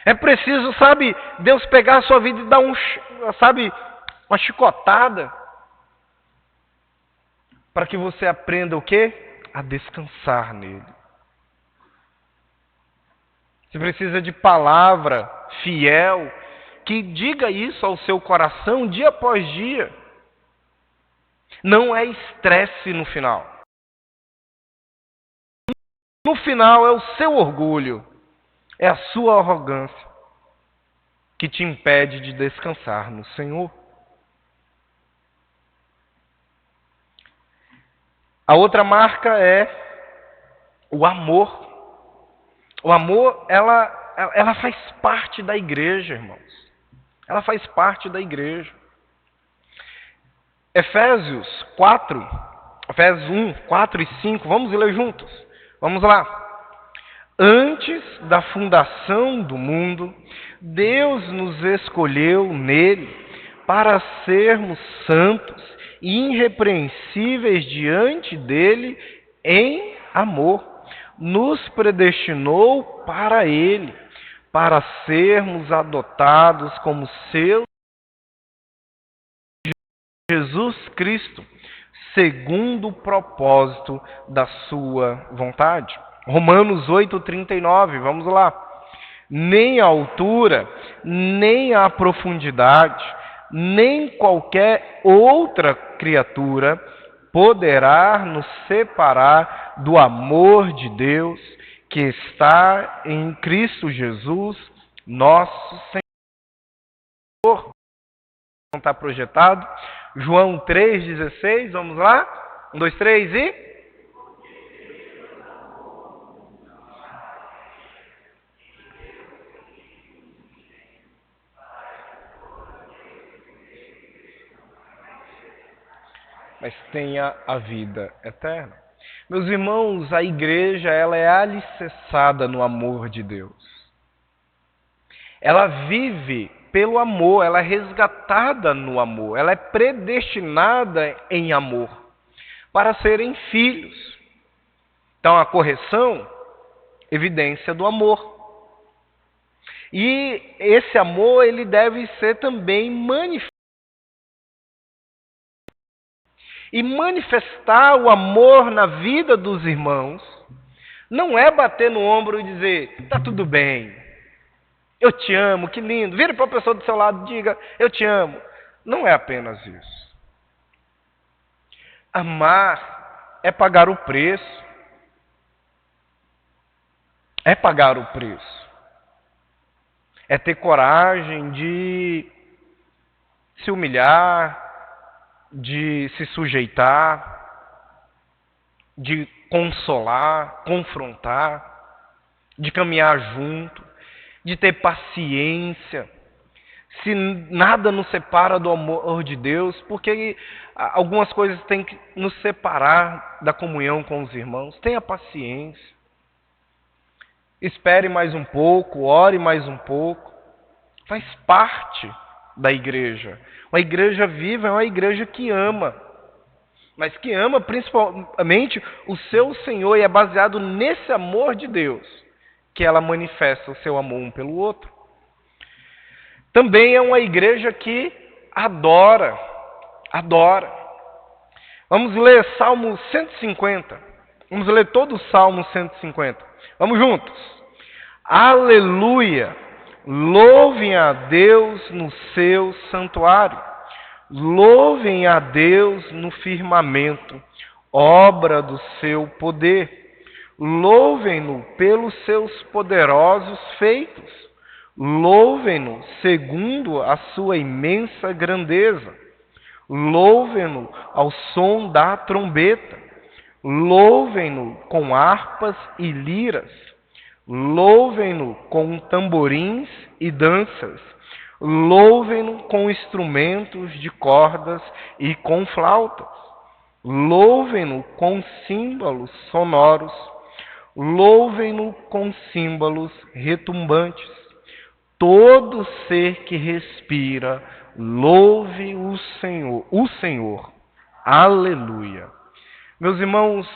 É preciso, sabe, Deus pegar a sua vida e dar uma chicotada. Para que você aprenda o quê? A descansar nele. Você precisa de palavra fiel, que diga isso ao seu coração dia após dia. Não é estresse no final. No final é o seu orgulho, é a sua arrogância que te impede de descansar no Senhor. A outra marca é o amor. O amor, ela faz parte da igreja, irmãos. Ela faz parte da igreja. Efésios 1, 4 e 5, vamos ler juntos? Vamos lá. Antes da fundação do mundo, Deus nos escolheu nele para sermos santos e irrepreensíveis diante dele em amor. Nos predestinou para ele, para sermos adotados como seus Jesus Cristo, segundo o propósito da sua vontade. Romanos 8:39, vamos lá. Nem a altura, nem a profundidade, nem qualquer outra criatura poderá nos separar do amor de Deus que está em Cristo Jesus, nosso Senhor. Não está projetado? João 3,16, vamos lá? 1, 2, 3 e... mas tenha a vida eterna. Meus irmãos, a igreja ela é alicerçada no amor de Deus. Ela vive pelo amor, ela é resgatada no amor, ela é predestinada em amor, para serem filhos. Então a correção, evidência do amor. E esse amor ele deve ser também manifestado. E manifestar o amor na vida dos irmãos não é bater no ombro e dizer, tá tudo bem, eu te amo, que lindo. Vire para a pessoa do seu lado e diga, eu te amo. Não é apenas isso. Amar é pagar o preço. É pagar o preço. É ter coragem de se humilhar, de se sujeitar, de consolar, confrontar, de caminhar junto, de ter paciência. Se nada nos separa do amor de Deus, porque algumas coisas têm que nos separar da comunhão com os irmãos. Tenha paciência. Espere mais um pouco, ore mais um pouco. Faz parte da igreja. Uma igreja viva é uma igreja que ama. Mas que ama principalmente o seu Senhor e é baseado nesse amor de Deus que ela manifesta o seu amor um pelo outro. Também é uma igreja que adora. Vamos ler Salmo 150. Vamos ler todo o Salmo 150. Vamos juntos. Aleluia! Louvem a Deus no seu santuário. Louvem a Deus no firmamento, obra do seu poder. Louvem-no pelos seus poderosos feitos. Louvem-no segundo a sua imensa grandeza. Louvem-no ao som da trombeta. Louvem-no com harpas e liras. Louvem-no com tamborins e danças. Louvem-no com instrumentos de cordas e com flautas. Louvem-no com símbolos sonoros. Louvem-no com símbolos retumbantes. Todo ser que respira, louve o Senhor. O Senhor. Aleluia. Meus irmãos,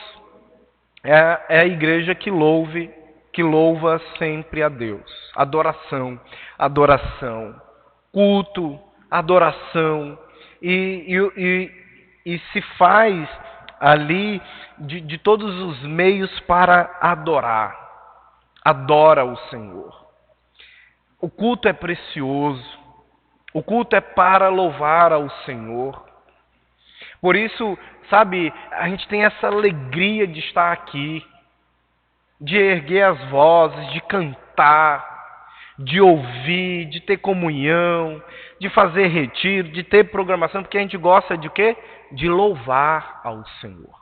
é a igreja que louva sempre a Deus. Adoração, adoração, culto, adoração. E se faz ali de todos os meios para adorar. Adora o Senhor. O culto é precioso. O culto é para louvar ao Senhor. Por isso, sabe, a gente tem essa alegria de estar aqui, de erguer as vozes, de cantar, de ouvir, de ter comunhão, de fazer retiro, de ter programação, porque a gente gosta de quê? De louvar ao Senhor.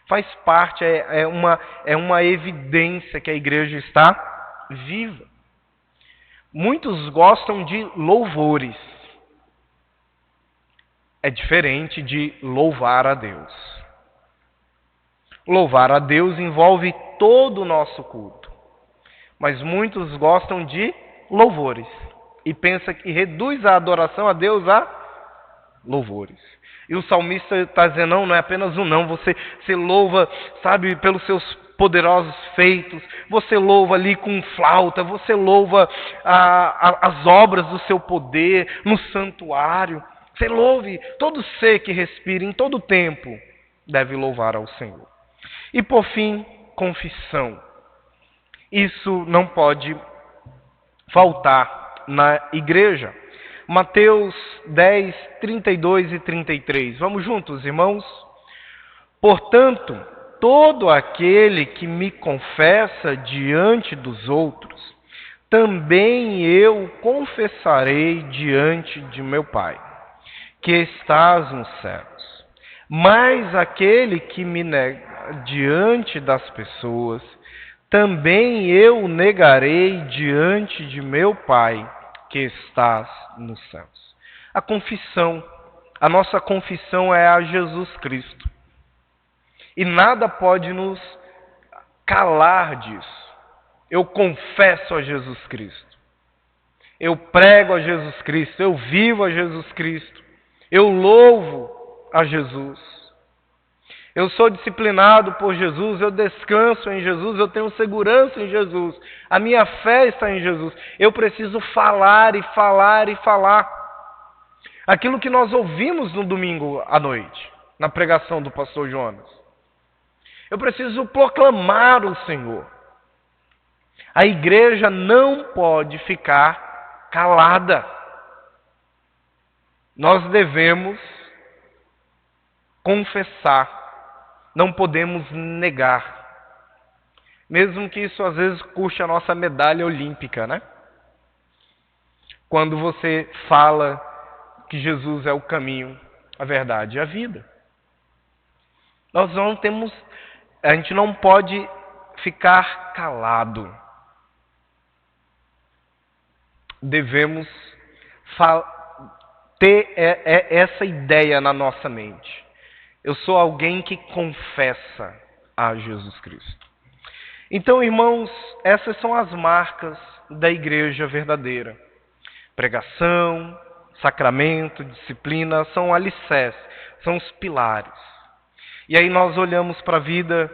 Faz parte, é uma evidência que a igreja está viva. Muitos gostam de louvores. É diferente de louvar a Deus. Louvar a Deus envolve todo o nosso culto. Mas muitos gostam de louvores. E pensa que reduz a adoração a Deus a louvores. E o salmista está dizendo, não é apenas um não. Você louva, sabe, pelos seus poderosos feitos. Você louva ali com flauta. Você louva as obras do seu poder no santuário. Você louve, todo ser que respira em todo tempo deve louvar ao Senhor. E por fim, confissão. Isso não pode faltar na igreja. Mateus 10, 32 e 33. Vamos juntos, irmãos? Portanto, todo aquele que me confessa diante dos outros, também eu confessarei diante de meu Pai, que estás nos céus. Mas aquele que me nega diante das pessoas, também eu negarei diante de meu Pai, que estás nos céus. A confissão, a nossa confissão é a Jesus Cristo. E nada pode nos calar disso. Eu confesso a Jesus Cristo. Eu prego a Jesus Cristo. Eu vivo a Jesus Cristo. Eu louvo a Jesus. Eu sou disciplinado por Jesus, eu descanso em Jesus, eu tenho segurança em Jesus. A minha fé está em Jesus. Eu preciso falar e falar e falar. Aquilo que nós ouvimos no domingo à noite, na pregação do pastor Jonas. Eu preciso proclamar o Senhor. A igreja não pode ficar calada. Nós devemos confessar. Não podemos negar. Mesmo que isso às vezes custe a nossa medalha olímpica, né? Quando você fala que Jesus é o caminho, a verdade e a vida. A gente não pode ficar calado. Devemos ter essa ideia na nossa mente. Eu sou alguém que confessa a Jesus Cristo. Então, irmãos, essas são as marcas da igreja verdadeira. Pregação, sacramento, disciplina, são alicerces, são os pilares. E aí nós olhamos para a vida,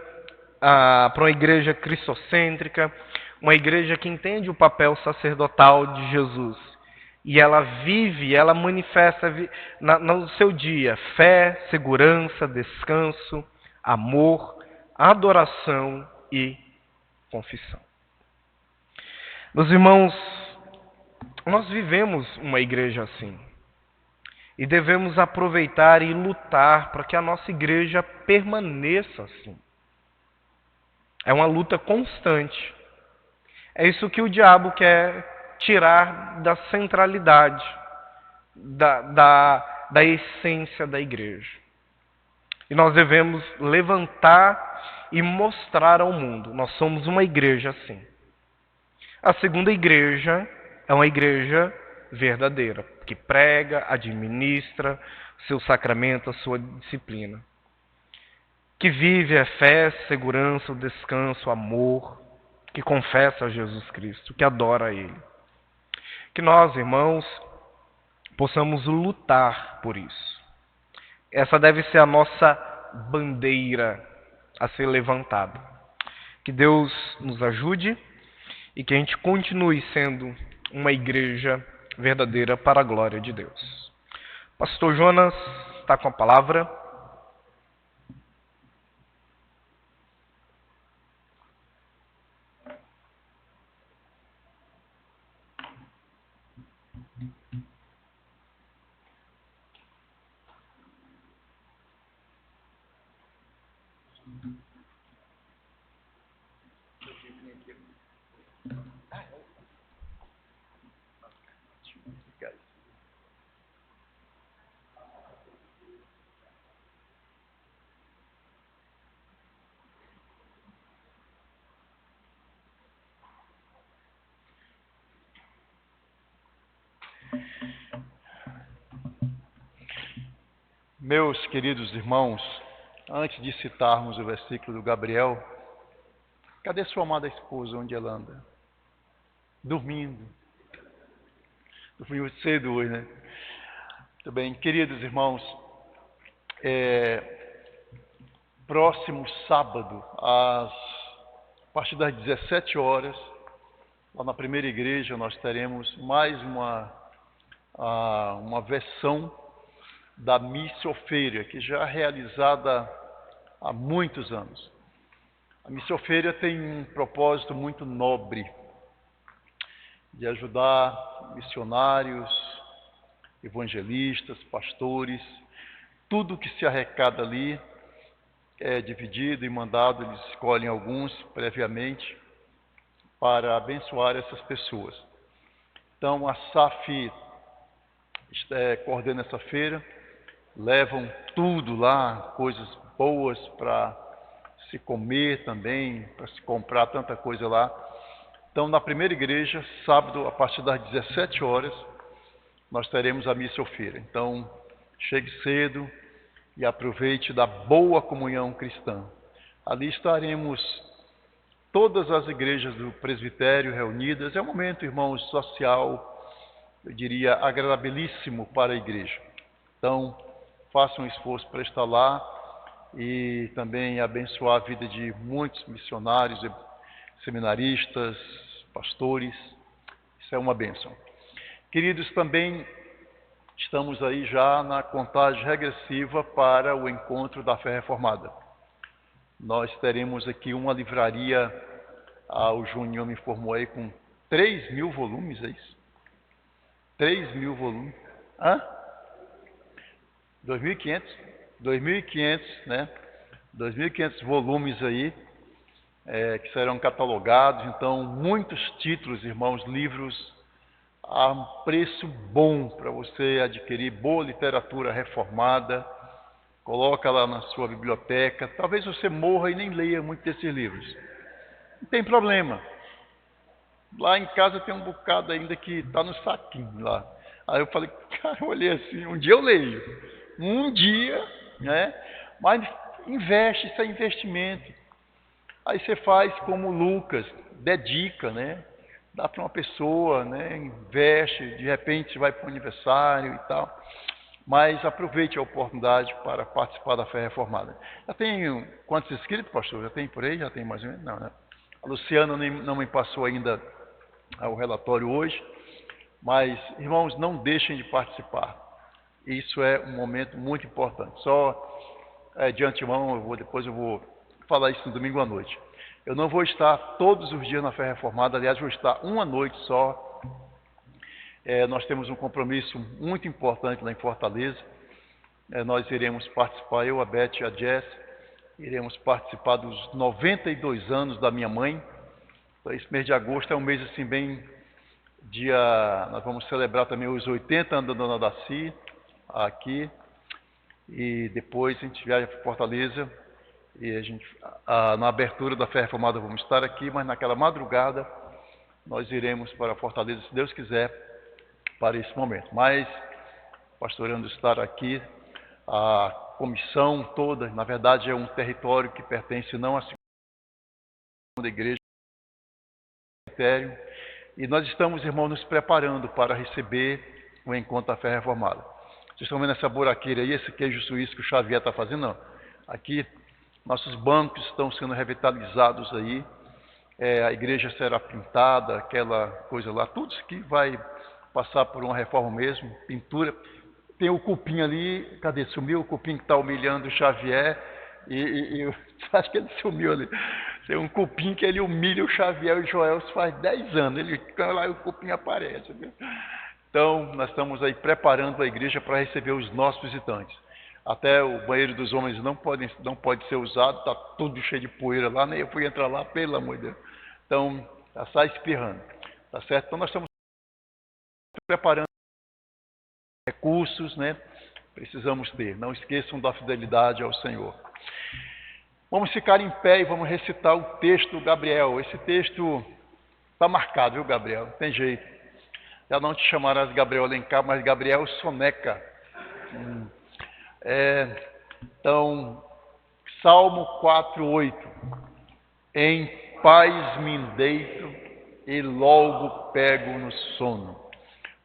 para uma igreja cristocêntrica, uma igreja que entende o papel sacerdotal de Jesus. E ela vive, ela manifesta no seu dia fé, segurança, descanso, amor, adoração e confissão. Meus irmãos, nós vivemos uma igreja assim. E devemos aproveitar e lutar para que a nossa igreja permaneça assim. É uma luta constante. É isso que o diabo quer tirar da centralidade, da essência da igreja. E nós devemos levantar e mostrar ao mundo. Nós somos uma igreja assim. A segunda igreja é uma igreja verdadeira, que prega, administra seu sacramento, a sua disciplina. Que vive a fé, segurança, o descanso, o amor, que confessa a Jesus Cristo, que adora a Ele. Que nós, irmãos, possamos lutar por isso. Essa deve ser a nossa bandeira a ser levantada. Que Deus nos ajude e que a gente continue sendo uma igreja verdadeira para a glória de Deus. Pastor Jonas está com a palavra. Meus queridos irmãos, antes de citarmos o versículo do Gabriel, cadê sua amada esposa? Onde ela anda? Dormindo. Dormiu cedo hoje, né? Muito bem, queridos irmãos, próximo sábado, a partir das 17 horas, lá na primeira igreja, nós teremos mais uma versão da Missofeira, que já é realizada há muitos anos. A Missofeira tem um propósito muito nobre, de ajudar missionários, evangelistas, pastores. Tudo que se arrecada ali é dividido e mandado, eles escolhem alguns previamente para abençoar essas pessoas. Então a SAF coordena essa feira, levam tudo lá, coisas boas para se comer também, para se comprar tanta coisa lá. Então, na primeira igreja, sábado, a partir das 17 horas, nós teremos a Missofeira. Então, chegue cedo e aproveite da boa comunhão cristã. Ali estaremos todas as igrejas do presbitério reunidas. É um momento, irmãos, social, eu diria, agradabilíssimo para a igreja. Então, faça um esforço para estar lá e também abençoar a vida de muitos missionários, seminaristas, pastores. Isso é uma bênção. Queridos, também estamos aí já na contagem regressiva para o encontro da Fé Reformada. Nós teremos aqui uma livraria, o Júnior me informou aí, com 3.000 volumes, é isso? 3.000 volumes. 2.500, né? 2.500 volumes aí, que serão catalogados. Então, muitos títulos, irmãos, livros a um preço bom para você adquirir, boa literatura reformada. Coloca lá na sua biblioteca. Talvez você morra e nem leia muito desses livros. Não tem problema. Lá em casa tem um bocado ainda que está no saquinho lá. Aí eu falei, cara, eu olhei assim, um dia eu leio. Um dia, né? Mas investe, isso é investimento. Aí você faz como Lucas, dedica, né? Dá para uma pessoa, né? Investe, de repente vai para o aniversário e tal. Mas aproveite a oportunidade para participar da Fé Reformada. Já tem quantos inscritos, pastor? Já tem por aí? Já tem mais ou menos? Não, né? A Luciana não me passou ainda o relatório hoje. Mas, irmãos, não deixem de participar. Isso é um momento muito importante. Só de antemão, depois eu vou falar isso no domingo à noite. Eu não vou estar todos os dias na Fé Reformada, aliás, vou estar uma noite só. Nós temos um compromisso muito importante lá em Fortaleza. Nós iremos participar, eu, a Beth e a Jess, iremos participar dos 92 anos da minha mãe. Então, esse mês de agosto é um mês assim bem... Nós vamos celebrar também os 80 anos da Dona Daci aqui. E depois a gente viaja para Fortaleza. E na abertura da Fé Reformada vamos estar aqui, mas naquela madrugada nós iremos para Fortaleza, se Deus quiser, para esse momento. Mas, pastorando estar aqui, a comissão toda, na verdade é um território que pertence não à segunda igreja, e nós estamos, irmãos, nos preparando para receber o encontro da Fé Reformada. Vocês estão vendo essa buraqueira aí, esse queijo suíço que o Xavier está fazendo? Não. Aqui, nossos bancos estão sendo revitalizados aí. A igreja será pintada, aquela coisa lá. Tudo isso aqui vai passar por uma reforma mesmo, pintura. Tem o cupim ali, cadê? Sumiu o cupim que está humilhando o Xavier. Eu acho que ele sumiu ali. Tem um cupim que ele humilha o Xavier e o Joel faz 10 anos. Ele fica lá e o cupim aparece. Viu? Então, nós estamos aí preparando a igreja para receber os nossos visitantes. Até o banheiro dos homens não pode ser usado, está tudo cheio de poeira lá, nem eu fui entrar lá, pelo amor de Deus. Então, já sai espirrando, tá certo? Então, nós estamos preparando recursos, né? Precisamos ter. Não esqueçam da fidelidade ao Senhor. Vamos ficar em pé e vamos recitar o texto do Gabriel. Esse texto está marcado, viu, Gabriel? Não tem jeito. Já não te chamarás de Gabriel Alencar, mas Gabriel Soneca. Então, Salmo 4:8. Em paz me deito e logo pego no sono,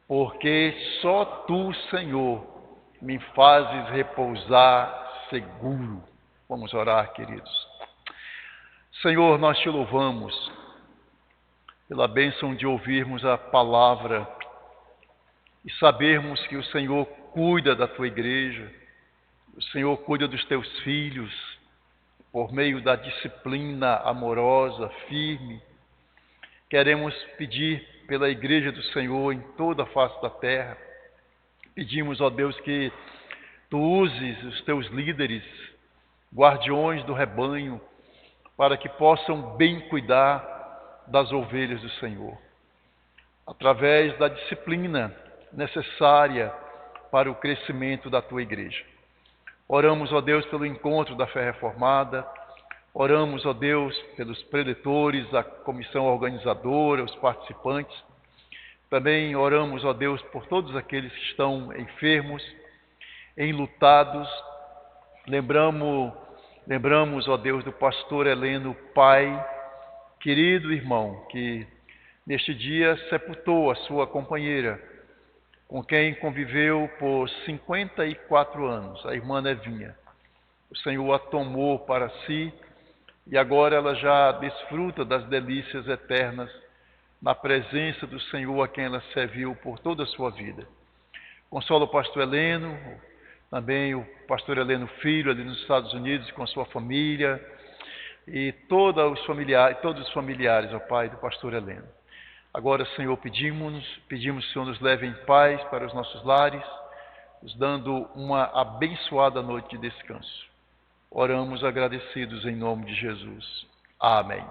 porque só tu, Senhor, me fazes repousar seguro. Vamos orar, queridos. Senhor, nós te louvamos pela bênção de ouvirmos a palavra e sabermos que o Senhor cuida da tua igreja, o Senhor cuida dos teus filhos, por meio da disciplina amorosa, firme. Queremos pedir pela igreja do Senhor em toda a face da terra. Pedimos, ó Deus, que tu uses os teus líderes, guardiões do rebanho, para que possam bem cuidar das ovelhas do Senhor, através da disciplina necessária para o crescimento da tua igreja. Oramos, ó Deus, pelo encontro da Fé Reformada, oramos, ó Deus, pelos preletores, a comissão organizadora, os participantes. Também oramos, ó Deus, por todos aqueles que estão enfermos, enlutados. Lembramos, ó Deus, do pastor Heleno, pai, querido irmão, que neste dia sepultou a sua companheira, com quem conviveu por 54 anos, a irmã Nevinha. O Senhor a tomou para si e agora ela já desfruta das delícias eternas na presença do Senhor a quem ela serviu por toda a sua vida. Consola o pastor Heleno, também o pastor Heleno Filho, ali nos Estados Unidos, com a sua família, e todos os familiares, ó Pai, do pastor Heleno. Agora, Senhor, pedimos que o Senhor nos leve em paz para os nossos lares, nos dando uma abençoada noite de descanso. Oramos agradecidos em nome de Jesus. Amém.